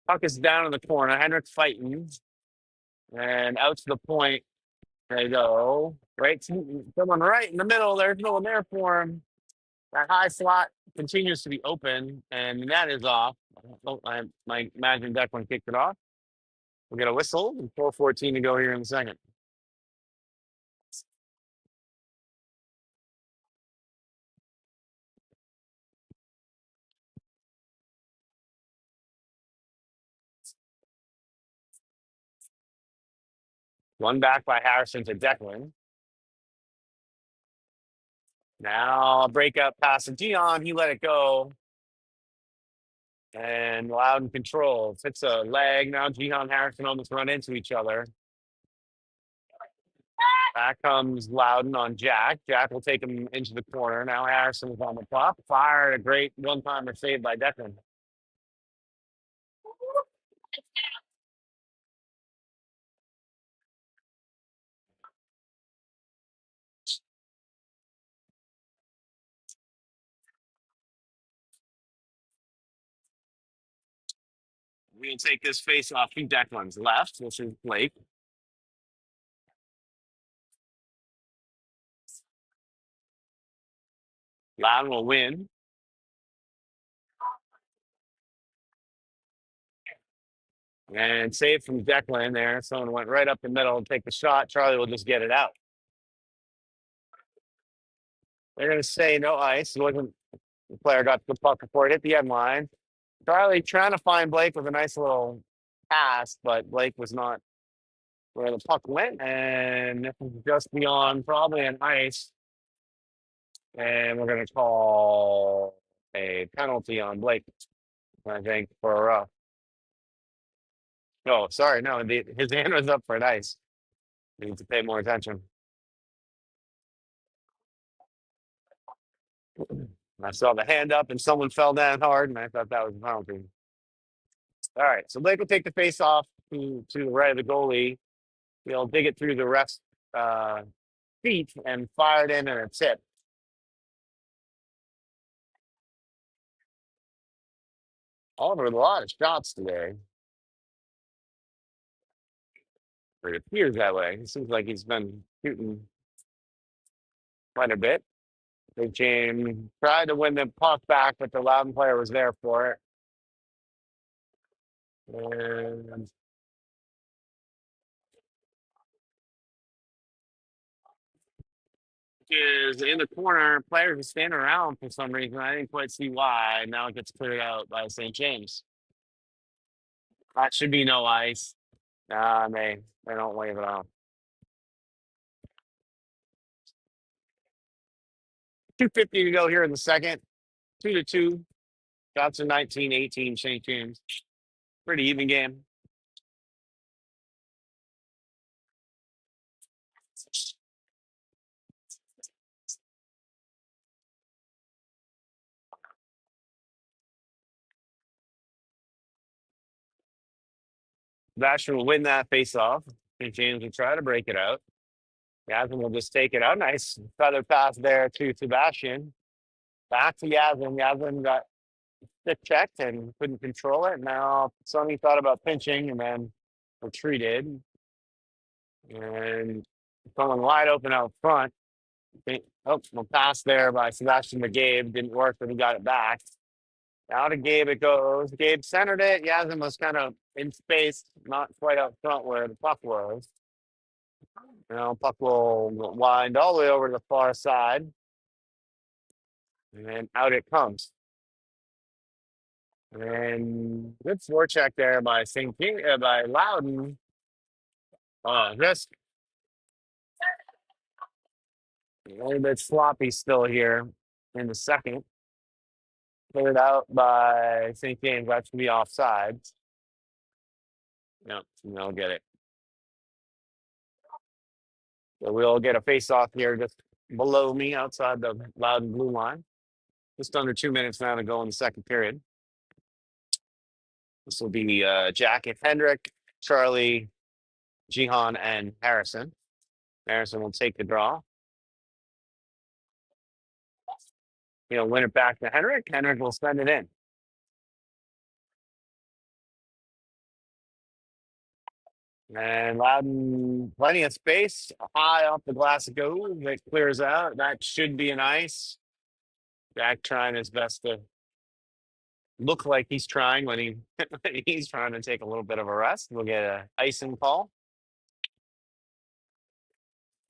Puck is down in the corner. Hendrick's fighting. And out to the point. They go. Right, someone right in the middle. There's no one there for him. That high slot continues to be open, and the net is off. I imagine Declan kicked it off. We'll get a whistle and 4:14 to go here in the second. One back by Harrison to Declan. Now a breakout pass to Dion. He let it go. And Loudoun controls. Hits a leg. Now Jihan Harrison almost run into each other. Back comes Loudoun on Jack. Jack will take him into the corner. Now Harrison is on the puck. Fired a great one-timer save by Declan. We'll take this face off to Declan's left, which is Blake. Loudoun will win. And save from Declan there. Someone went right up the middle and take the shot. Charlie will just get it out. They're going to say no ice. It wasn't the player got the puck before it hit the end line. Charlie trying to find Blake with a nice little pass, but Blake was not where the puck went. And this is just beyond probably an ice. And we're going to call a penalty on Blake, I think, for a rough. Oh, sorry. No, his hand was up for an ice. You need to pay more attention. I saw the hand up and someone fell down hard, and I thought that was a penalty. All right, so Blake will take the face off to the right of the goalie. He'll dig it through the ref's feet and fire it in and a tip. Oliver with a lot of shots today. Or it appears that way. It seems like he's been shooting quite a bit. Big James tried to win the puck back, but the Loudoun player was there for it. And is in the corner. Players are standing around for some reason. I didn't quite see why. Now it gets cleared out by St. James. That should be no ice. Nah, they don't wave it off. 2:50 to go here in the second. 2-2. Shots are 19-18, St. James. Pretty even game. Sebastian will win that face-off. St. James will try to break it out. Yasmin will just take it out. Nice feather pass there to Sebastian. Back to Yasmin. Yasmin got stick checked and couldn't control it. Now Sonny thought about pinching and then retreated. And someone wide open out front. Oh, well, pass there by Sebastian McGabe. Didn't work, but he got it back. Now to Gabe it goes. Gabe centered it. Yasmin was kind of in space, not quite up front where the puck was. Now puck will wind all the way over to the far side. And out it comes. And good forecheck there by by Loudoun. Just a little bit sloppy still here in the second. Cleared out by St. James. That's going to be offside. No, they'll get it. So we'll get a face-off here just below me outside the Loudoun blue line. Just under 2 minutes now to go in the second period. This will be Jack and Hendrick, Charlie, Jihan, and Harrison. Harrison will take the draw. He'll win it back to Hendrick. Hendrick will send it in. And Loudoun, plenty of space. High off the glass it goes. It clears out. That should be an ice. Jack trying his best to look like he's trying when he's trying to take a little bit of a rest. We'll get an icing call.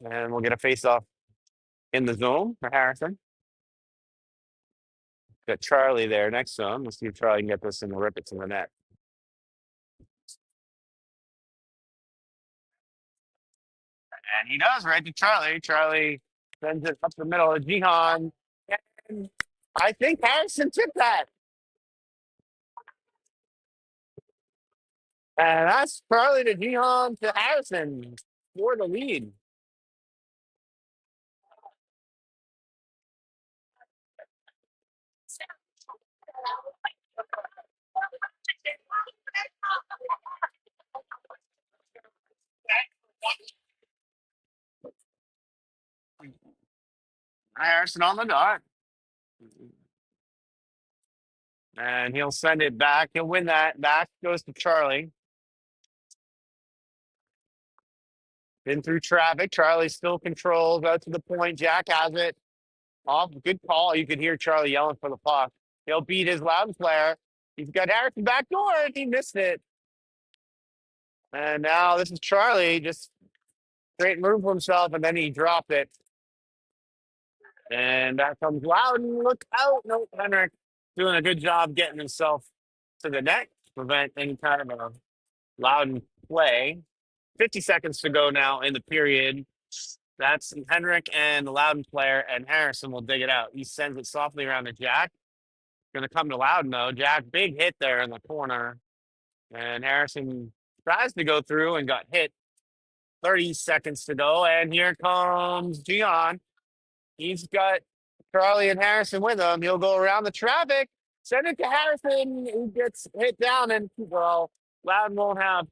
And we'll get a face-off in the zone for Harrison. Got Charlie there next to him. Let's see if Charlie can get this and rip it to the net. And he does right to Charlie. Charlie sends it up the middle of Jihan. And I think Harrison took that. And that's Charlie to Jihan to Harrison for the lead. Harrison on the dot. And he'll send it back. He'll win that. Back goes to Charlie. Been through traffic. Charlie still controls out to the point. Jack has it. Off. Good call. You could hear Charlie yelling for the puck. He'll beat his Loudoun player. He's got Harrison back door and he missed it. And now this is Charlie just straight move for himself and then he dropped it. And that comes Loudoun. Look out. No, Henrik doing a good job getting himself to the net to prevent any kind of a Loudoun play. 50 seconds to go now in the period. That's Henrik and the Loudoun player, and Harrison will dig it out. He sends it softly around to Jack. Going to come to Loudoun, though. Jack, big hit there in the corner. And Harrison tries to go through and got hit. 30 seconds to go, and here comes Gian. He's got Charlie and Harrison with him. He'll go around the traffic, send it to Harrison, who gets hit down, and, well, Loudoun won't have.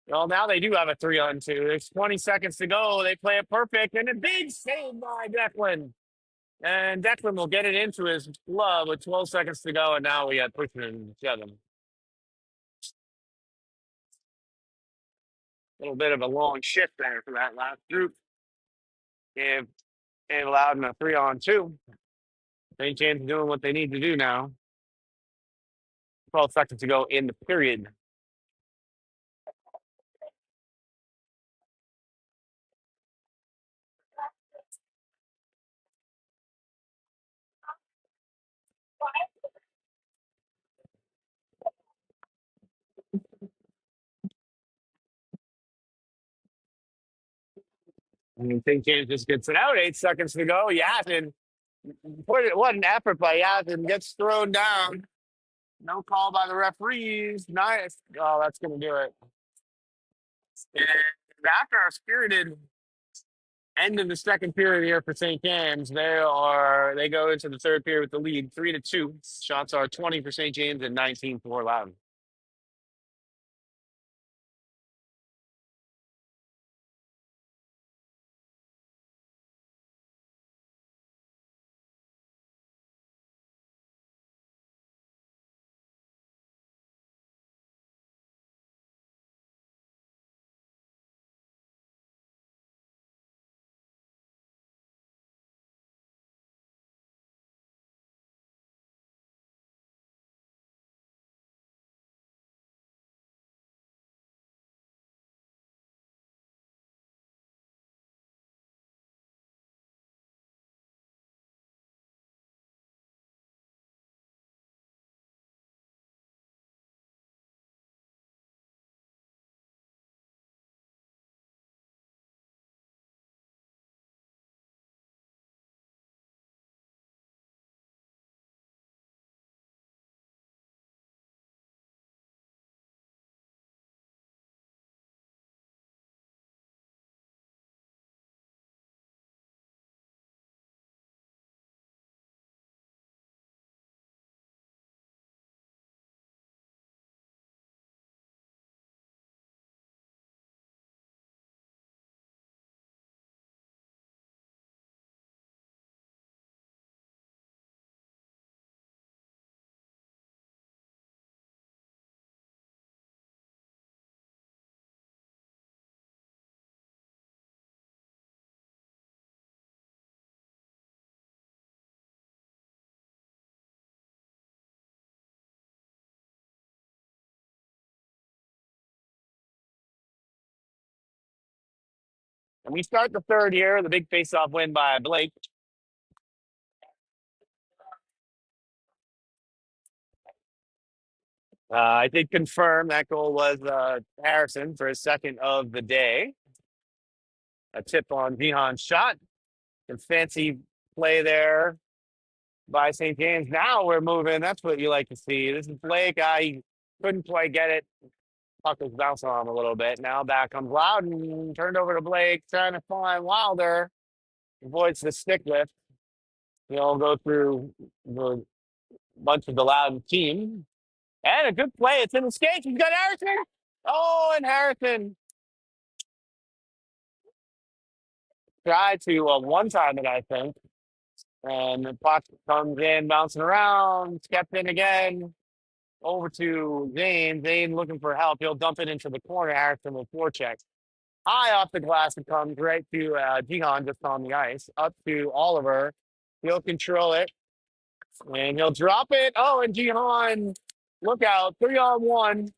Well, now they do have a 3-on-2. There's 20 seconds to go. They play it perfect, and a big save by Declan. And Declan will get it into his glove with 12 seconds to go, and now we got pushing and shoving. A little bit of a long shift there for that last group. And Loudoun a 3-on-2. St. James doing what they need to do now. 12 seconds to go in the period. And St. James just gets it out. 8 seconds to go. Yasmin, what an effort by Yasmin. Gets thrown down. No call by the referees. Nice. Oh, that's going to do it. And after our spirited end of the second period here for St. James, they go into the third period with the lead 3-2. Shots are 20 for St. James and 19 for Loudoun. And we start the third here. The big face-off win by Blake. I did confirm that goal was Harrison for his second of the day. a tip on Gihan's shot. A fancy play there by St. James. Now we're moving. That's what you like to see. This is Blake. He couldn't quite get it. Puck was bouncing on him a little bit. Now back comes Loudoun. Turned over to Blake, trying to find Wilder. Avoids the stick lift. He'll go through the bunch of the Loudoun team. And a good play. It's in the skates. He's got Harrison. Oh, and Harrison tried to one-time it, I think. And the puck comes in, bouncing around. Kept in again. Over to Zane. Zane looking for help. He'll dump it into the corner. Harrison will forecheck. High off the glass. It comes right to Gihan just on the ice. Up to Oliver. He'll control it. And he'll drop it. Oh, and Gihan, look out. 3-on-1.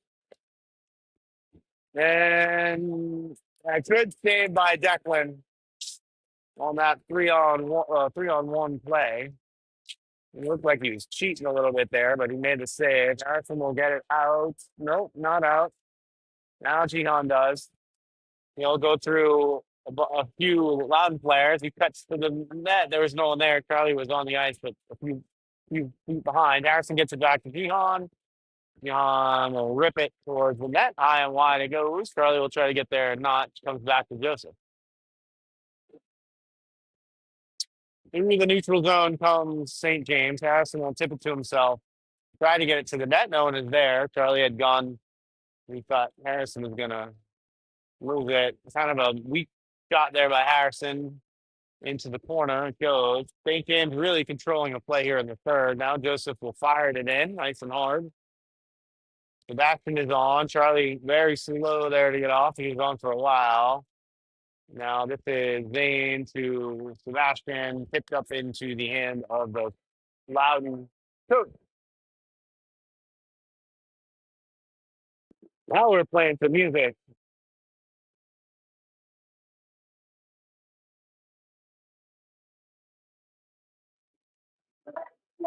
And a good save by Declan on that 3-on-1 play. It looked like he was cheating a little bit there, but he made the save. Harrison will get it out. Nope, not out. Now Gihan does. He'll go through a few Loudoun players. He cuts to the net. There was no one there. Charlie was on the ice, but a few feet behind. Harrison gets it back to Gihan. Gihan will rip it towards the net. High and wide it goes. Charlie will try to get there and not. Comes back to Joseph. Into the neutral zone comes St. James. Harrison will tip it to himself. Try to get it to the net. No one is there. Charlie had gone. We thought Harrison was going to move it. Kind of a weak shot there by Harrison into the corner. It goes. St. James really controlling a play here in the third. Now Joseph will fire it in nice and hard. Sebastian is on. Charlie very slow there to get off. He was on for a while. Now this is Zane to Sebastian, picked up into the hand of the Loudoun coach. Now we're playing some music.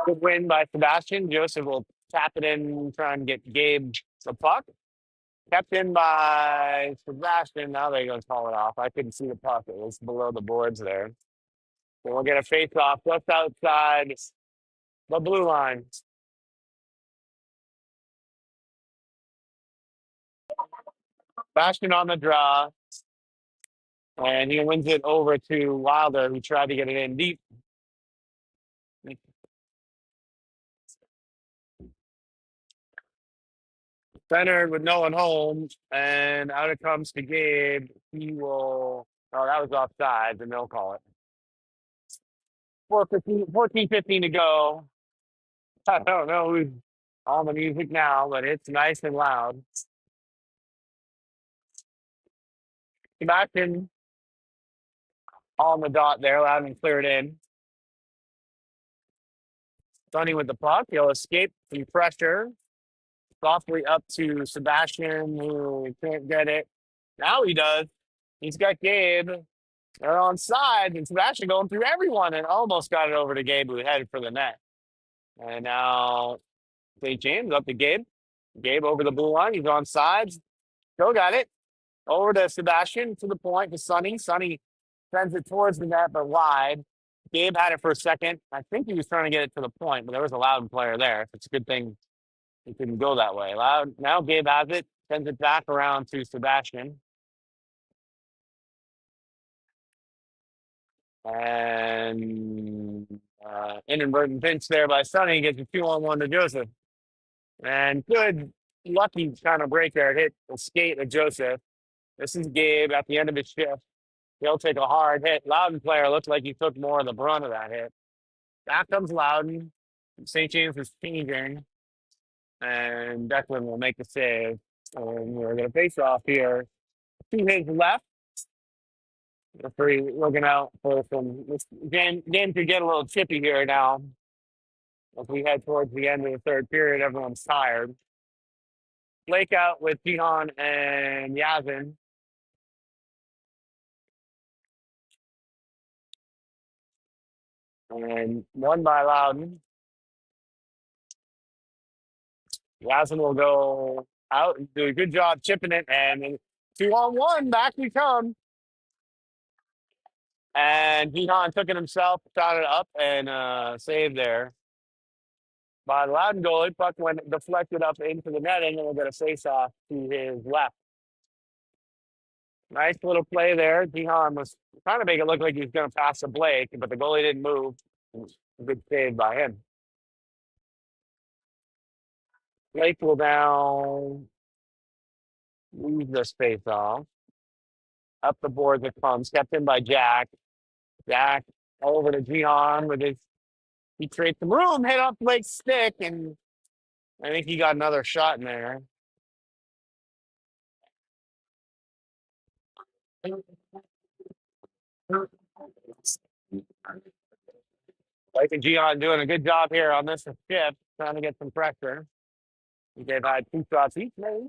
Good win by Sebastian. Joseph will tap it in, try and get Gabe the puck. Kept in by Sebastian. Now they're going to call it off. I couldn't see the puck. It was below the boards there. So we'll get a face off just outside the blue line. Sebastian on the draw. And he wins it over to Wilder, who tried to get it in deep. Centered with no one home, and out it comes to Gabe. He will. Oh, that was offside, and they'll call it. 14:15 to go. I don't know who's on the music now, but it's nice and loud. Sebastian on the dot there, loud and cleared in. Sonny with the puck. He'll escape from pressure. Softly up to Sebastian, who can't get it. Now he does. He's got Gabe. They're on side, and Sebastian going through everyone and almost got it over to Gabe, who headed for the net. And now St. James up to Gabe. Gabe over the blue line. He's on sides. Still got it. Over to Sebastian to the point to Sonny. Sonny sends it towards the net, but wide. Gabe had it for a second. I think he was trying to get it to the point, but there was a Loudoun player there. It's a good thing he couldn't go that way. Now Gabe has it. Sends it back around to Sebastian. And inadvertent pinch there by Sonny gets a 2-on-1 to Joseph. And good, lucky kind of break there. It hit the skate of Joseph. This is Gabe at the end of his shift. He'll take a hard hit. Loudoun player looks like he took more of the brunt of that hit. Back comes Loudoun. St. James is changing. And Declan will make the save. And we're going to face off here. 2 hits left. Referee looking out for some. This game could get a little chippy here now. As we head towards the end of the third period, everyone's tired. Blake out with Gihan and Yazin. And won by Loudoun. Yazin will go out and do a good job chipping it. And 2-on-1, back we come. And Gihan took it himself, shot it up, and saved there by the Loudoun goalie. Puck went deflected up into the netting, and we'll get a face-off to his left. Nice little play there. Gihan was trying to make it look like he was going to pass to Blake, but the goalie didn't move. Good save by him. Blake will now lose this face-off. Up the board that comes, kept in by Jack. Jack over to Gihan with his. He creates some room, hit off Blake's stick, and I think he got another shot in there. Blake and Gihan doing a good job here on this shift, trying to get some pressure. They've had 2 shots each, maybe.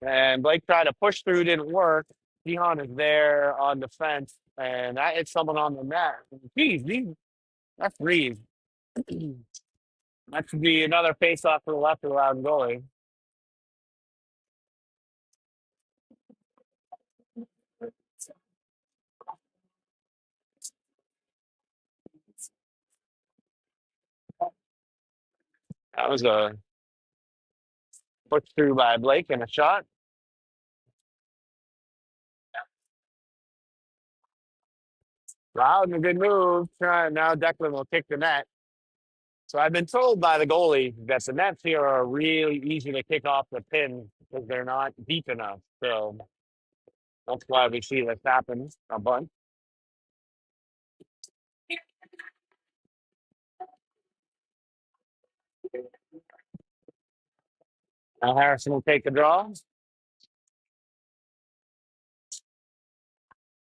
And Blake tried to push through, didn't work. Gihan is there on defense, and that hit someone on the net. Geez, that's Reeves. That should be another face-off to the left of the Loudoun goalie. That was a push through by Blake and a shot. Loud and a good move. Now Declan will kick the net. So I've been told by the goalie that the nets here are really easy to kick off the pin because they're not deep enough. So that's why we see this happen a bunch. Now Harrison will take the draw.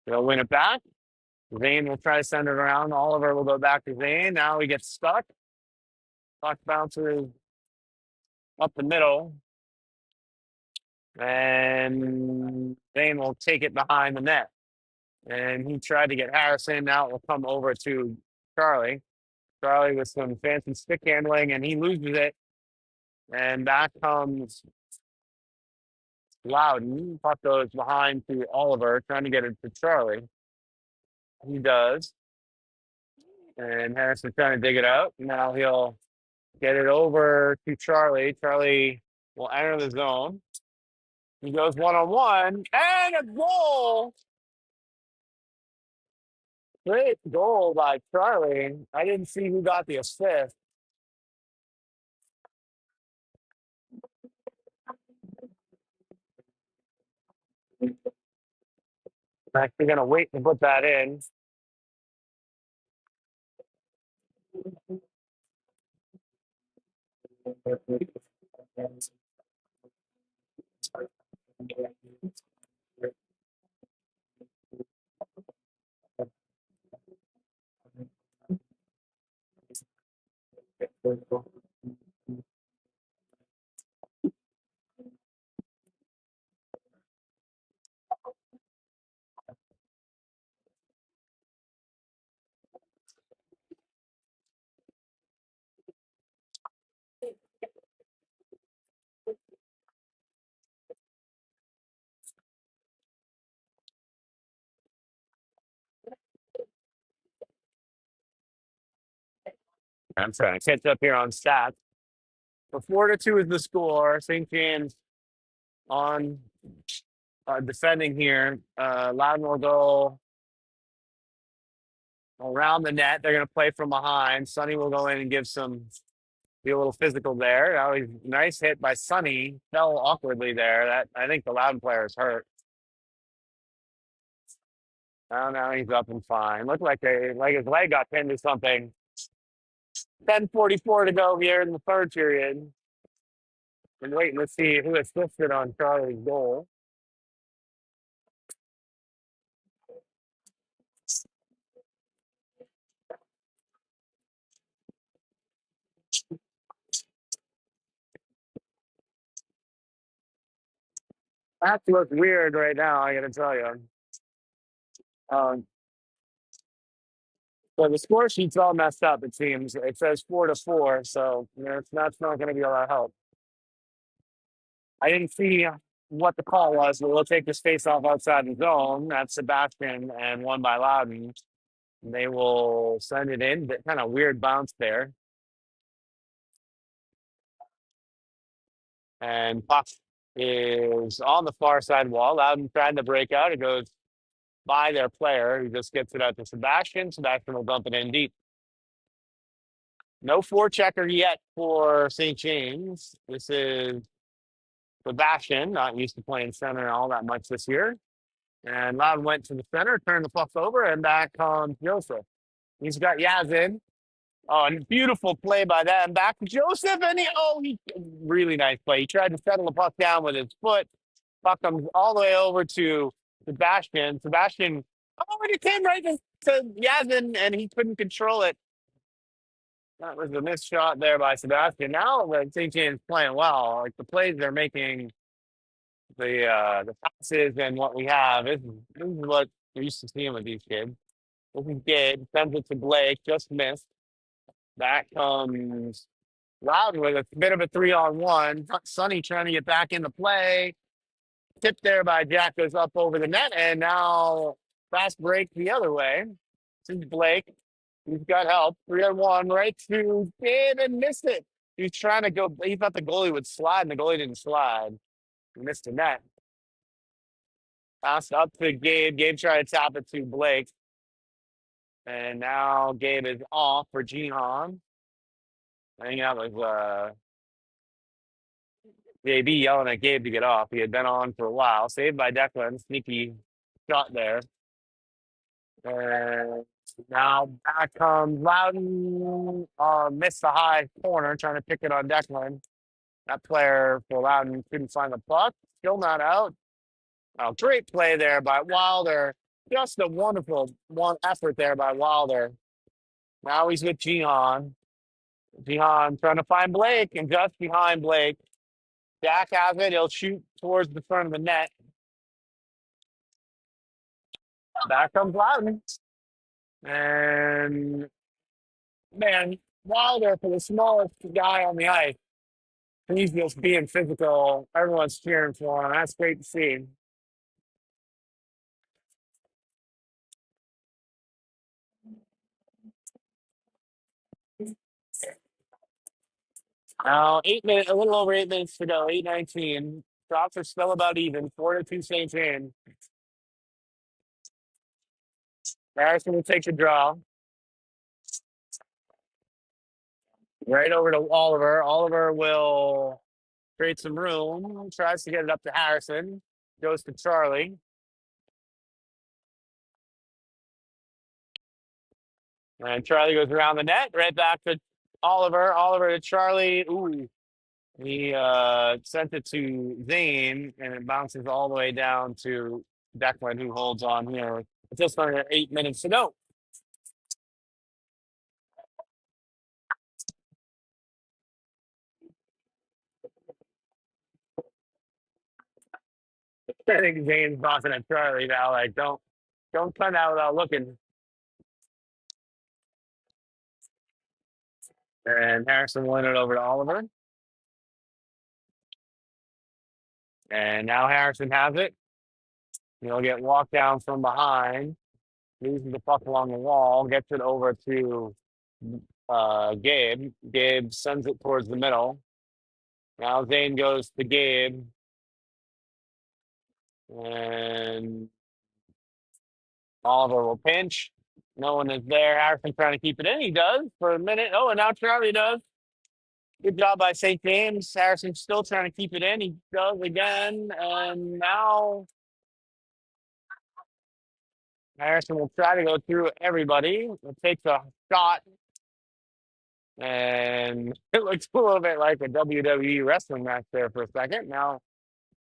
They'll win it back. Zane will try to send it around. Oliver will go back to Zane. Now he gets stuck. Puck bounces up the middle. And Zane will take it behind the net. And he tried to get Harrison. Now it will come over to Charlie. Charlie with some fancy stick handling, and he loses it. And back comes Loudoun. Puck goes behind to Oliver, trying to get it to Charlie. He does. And Harrison trying to dig it out. Now he'll get it over to Charlie. Charlie will enter the zone. He goes one-on-one, and a goal. Great goal by Charlie. I didn't see who got the assist. I'm actually going to wait to put that in. I'm trying to catch up here on stats. So 4-2 is the score. St. James on defending here. Loudon will go around the net. They're going to play from behind. Sonny will go in and be a little physical there. Now he's nice hit by Sonny. Fell awkwardly there. That I think the Loudon player is hurt. Now he's up and fine. Looked like his leg got pinned to something. 10:44 to go here in the third period. I'm waiting to see who assisted on Charlie's goal. That looks weird right now, I gotta tell you. So the score sheet's all messed up, it seems. It says 4-4, so that's not going to be a lot of help. I didn't see what the call was, but we'll take this face off outside the zone. That's Sebastian and one by Loudon. They will send it in, but kind of weird bounce there. And puck is on the far side wall. Loudon trying to break out. It goes by their player who just gets it out to Sebastian. Sebastian will dump it in deep. No forechecker yet for St. James. This is Sebastian, not used to playing center all that much this year. And Loudon went to the center, turned the puck over, and back on Joseph. He's got Yazin. Oh, and beautiful play by them. Back to Joseph, and he really nice play. He tried to settle the puck down with his foot. Puck comes all the way over to Sebastian. Sebastian, and it came right to Yazin, and he couldn't control it. That was a missed shot there by Sebastian. Now the St. James playing well. Like the plays they're making, the passes and what we have. This is what we're used to seeing with these kids. This is Gabe. Sends it to Blake. Just missed. Back comes Loudon with a bit of a 3-on-1. Sonny trying to get back into play. Tipped there by Jack, goes up over the net, and now fast break the other way. This is Blake. He's got help. 3-on-1 right to Gabe and missed it. He's trying to go. He thought the goalie would slide, and the goalie didn't slide. He missed the net. Passed up to Gabe. Gabe tried to tap it to Blake. And now Gabe is off for Jihan. I think that was JB yelling at Gabe to get off. He had been on for a while. Saved by Declan. Sneaky shot there. And now back comes Loudon. Missed the high corner, trying to pick it on Declan. That player for Loudon couldn't find the puck. Still not out. Oh, great play there by Wilder. Just a wonderful effort there by Wilder. Now he's with Jihan. Jihan trying to find Blake, and just behind Blake. Jack has it. He'll shoot towards the front of the net. Back comes Loudon. And, man, Wilder, for the smallest guy on the ice, he's just being physical. Everyone's cheering for him. That's great to see. Now, 8 minutes, a little over 8 minutes to go, 8:19. Drops are still about even, 4-2 St. James. Harrison will take the draw. Right over to Oliver. Oliver will create some room, tries to get it up to Harrison, goes to Charlie. And Charlie goes around the net, right back to Oliver. Oliver to Charlie. Ooh. He sent it to Zane, and it bounces all the way down to Declan, who holds on here. It's just under 8 minutes to go. I think Zane's bossing at Charlie now. Like, don't come out without looking. And Harrison won it over to Oliver. And now Harrison has it. He'll get walked down from behind. Loses the puck along the wall. Gets it over to Gabe. Gabe sends it towards the middle. Now Zane goes to Gabe. And Oliver will pinch. No one is there. Harrison trying to keep it in. He does for a minute. Oh, and now Charlie does. Good job by St. James. Harrison still trying to keep it in. He does again. And now Harrison will try to go through everybody. He'll take the shot. And it looks a little bit like a WWE wrestling match there for a second. Now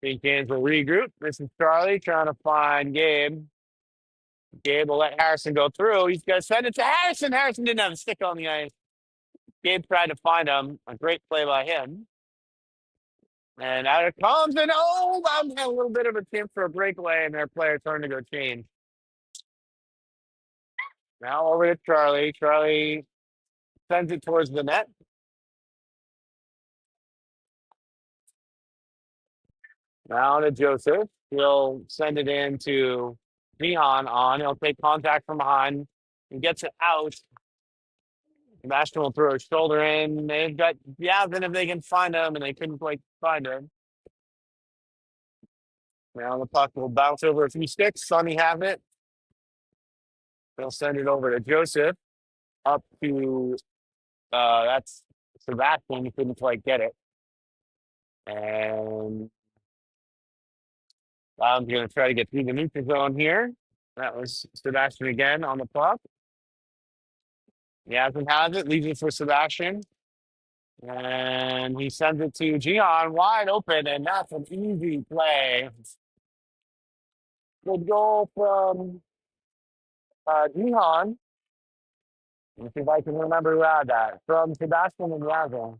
St. James will regroup. This is Charlie trying to find Gabe. Gabe will let Harrison go through. He's going to send it to Harrison. Harrison didn't have a stick on the ice. Gabe tried to find him. A great play by him. And out it comes. And I'm a little bit of a tip for a breakaway, and their player turned to go change. Now over to Charlie. Charlie sends it towards the net. Now to Joseph. He'll send it in to Mihan on. He'll take contact from behind and gets it out. Sebastian will throw his shoulder in. They've got Yavin if they can find him, and they couldn't quite find him. Now the puck will bounce over a few sticks. Sonny have it. They'll send it over to Joseph. Up to that's Sebastian. He couldn't quite get it. And I'm going to try to get through the neutral zone here. That was Sebastian again on the puck. Yasmin has it, leaves it for Sebastian. And he sends it to Gian wide open, and that's an easy play. Good goal from Gian. Let's see if I can remember who had that. From Sebastian and Yasmin.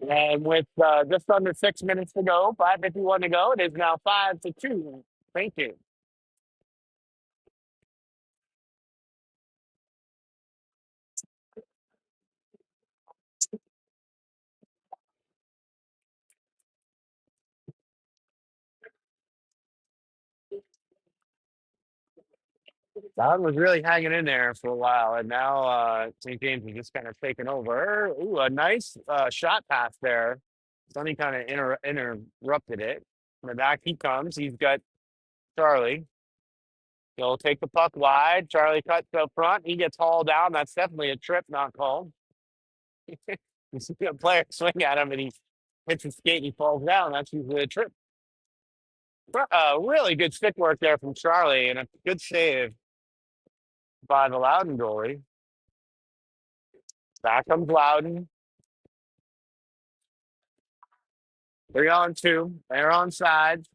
And with just under 6 minutes to go, 5:51 to go, it is now 5-2. Thank you. Don was really hanging in there for a while, and now St. James is just kind of taking over. Ooh, a nice shot pass there. Sonny kind of interrupted it. From the back he comes. He's got Charlie. He'll take the puck wide. Charlie cuts up front. He gets hauled down. That's definitely a trip, not called. You see a player swing at him, and he hits his skate and he falls down. That's usually a trip. Really good stick work there from Charlie, and a good save by the Loudoun goalie. Back comes Loudon. 3-on-2. They're on side.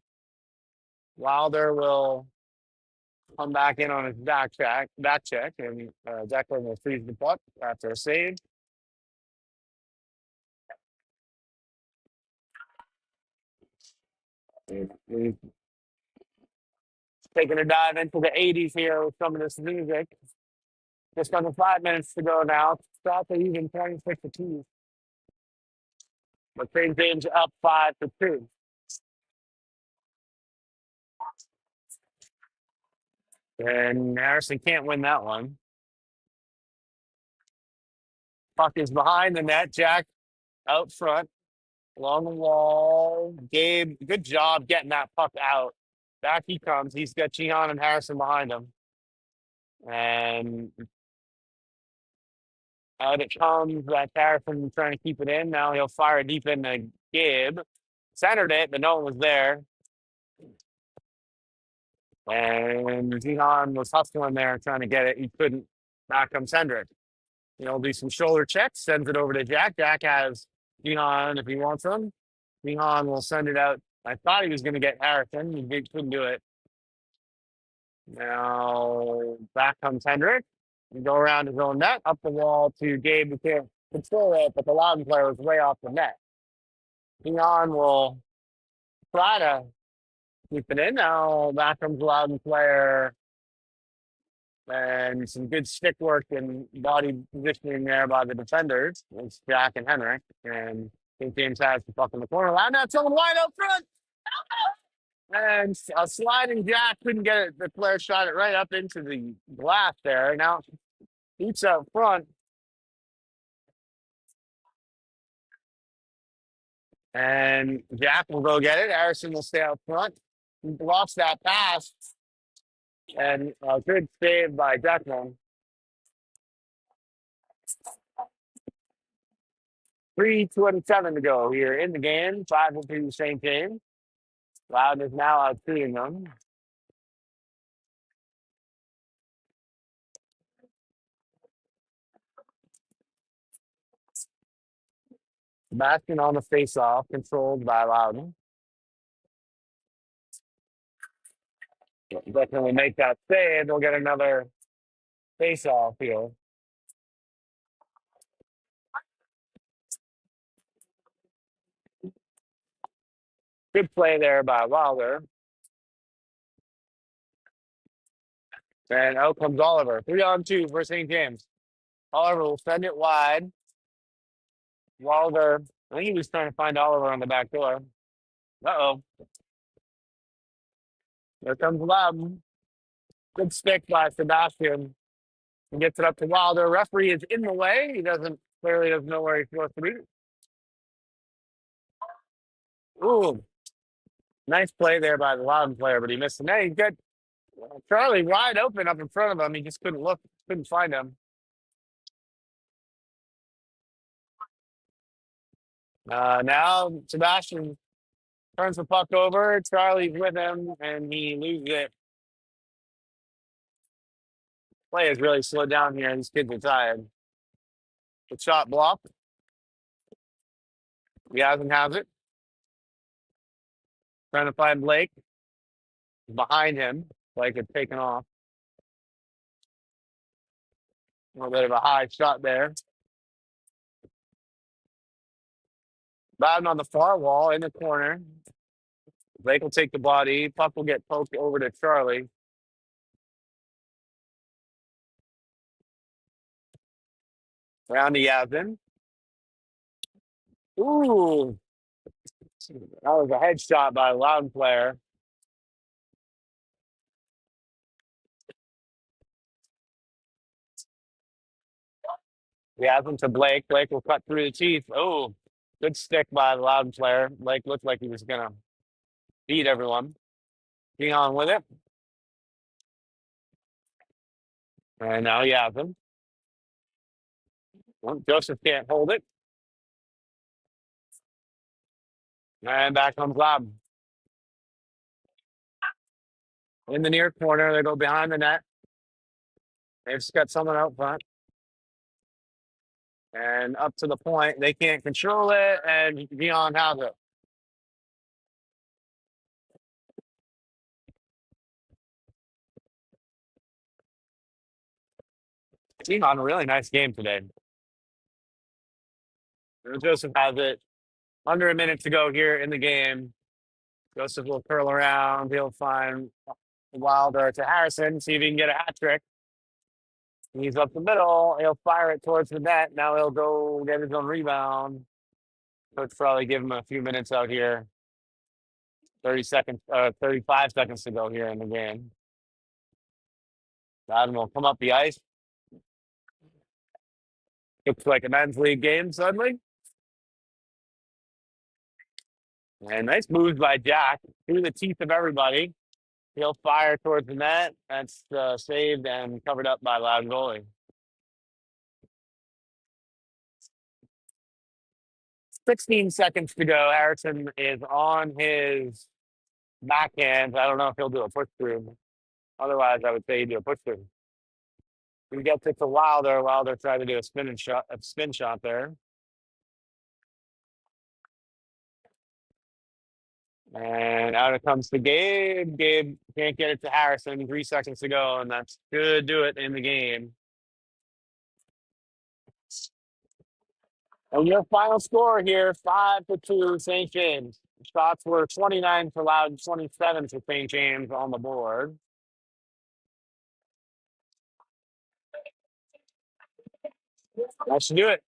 Wilder will come back in on his back check, and Declan will freeze the puck after a save. He's taking a dive into the 80s here with some of this music. Just under 5 minutes to go now. Stop to even 26-2. But St. James up 5-2. And Harrison can't win that one. Puck is behind the net. Jack out front, along the wall. Gabe, good job getting that puck out. Back he comes. He's got Gian and Harrison behind him. And out it comes. That Harrison trying to keep it in. Now he'll fire deep into Gabe. Centered it, but no one was there. And Gian was hustling there trying to get it. He couldn't. Back comes Hendrick. He'll do some shoulder checks, sends it over to Jack. Jack has Gian if he wants him. Gian will send it out. I thought he was going to get Harrison. He couldn't do it. Now back comes Hendrick. We go around his own net, up the wall to Gabe, who can't control it, but the Loudon player was way off the net. Gian will try to keep it in. Now back comes the Loudon player. And some good stick work and body positioning there by the defenders. It's Jack and Henrik. And St. James has the puck in the corner. Now someone wide out front. And a sliding Jack couldn't get it. The player shot it right up into the glass there. Now Heats out front. And Jack will go get it. Harrison will stay out front. He blocks that pass. And a good save by Declan. 3:27 to go here in the game. 5-2 St. James. Loudon is now out shooting them. Sebastian on the face-off, controlled by Loudon. Definitely make that save. They'll get another face-off here. Good play there by Wilder. And out comes Oliver. 3-on-2 for St. James. Oliver will send it wide. Wilder. I think he was trying to find Oliver on the back door. Uh-oh. There comes Loudoun. Good stick by Sebastian. He gets it up to Wilder. Referee is in the way. He clearly doesn't know where he's supposed to be. Ooh, nice play there by the Loudoun player, but he missed it. Hey, he's got Charlie wide open up in front of him. He just couldn't look, couldn't find him. Now Sebastian turns the puck over. Charlie's with him, and he loses it. Play has really slowed down here. These kids are tired. The shot blocked. Yasmin has it. Trying to find Blake. Behind him. Blake had taken off. A little bit of a high shot there. Bowden on the far wall in the corner. Blake will take the body. Puck will get poked over to Charlie. Round to Yasmin. Ooh. That was a headshot by a Loudoun player. Yasmin to Blake. Blake will cut through the teeth. Oh, good stick by the Loudoun player. Blake looked like he was going to beat everyone. Being on with it. And now Yasmin. Well, Joseph can't hold it. And back comes Loudoun. In the near corner, they go behind the net. They've just got someone out front. And up to the point, they can't control it, and Dion has it. Team on a really nice game today. Joseph has it. Under a minute to go here in the game. Joseph will curl around. He'll find Wilder to Harrison, see if he can get a hat trick. He's up the middle. He'll fire it towards the net. Now he'll go get his own rebound. Coach probably give him a few minutes out here. 35 seconds to go here in the game. Adam will come up the ice. Looks like a men's league game suddenly. And nice moves by Jack through the teeth of everybody. He'll fire towards the net. That's saved and covered up by Loudoun goalie. 16 seconds to go. Harrison is on his backhand. I don't know if he'll do a push through. Otherwise, I would say he'd do a push through. He gets it to Wilder. Wilder tried to do a spin shot there. And out it comes to Gabe. Gabe can't get it to Harrison. 3 seconds to go, and that's should do it in the game. And your final score here, 5-2, St. James. Shots were 29 for Loudoun, 27 for St. James on the board. That should do it.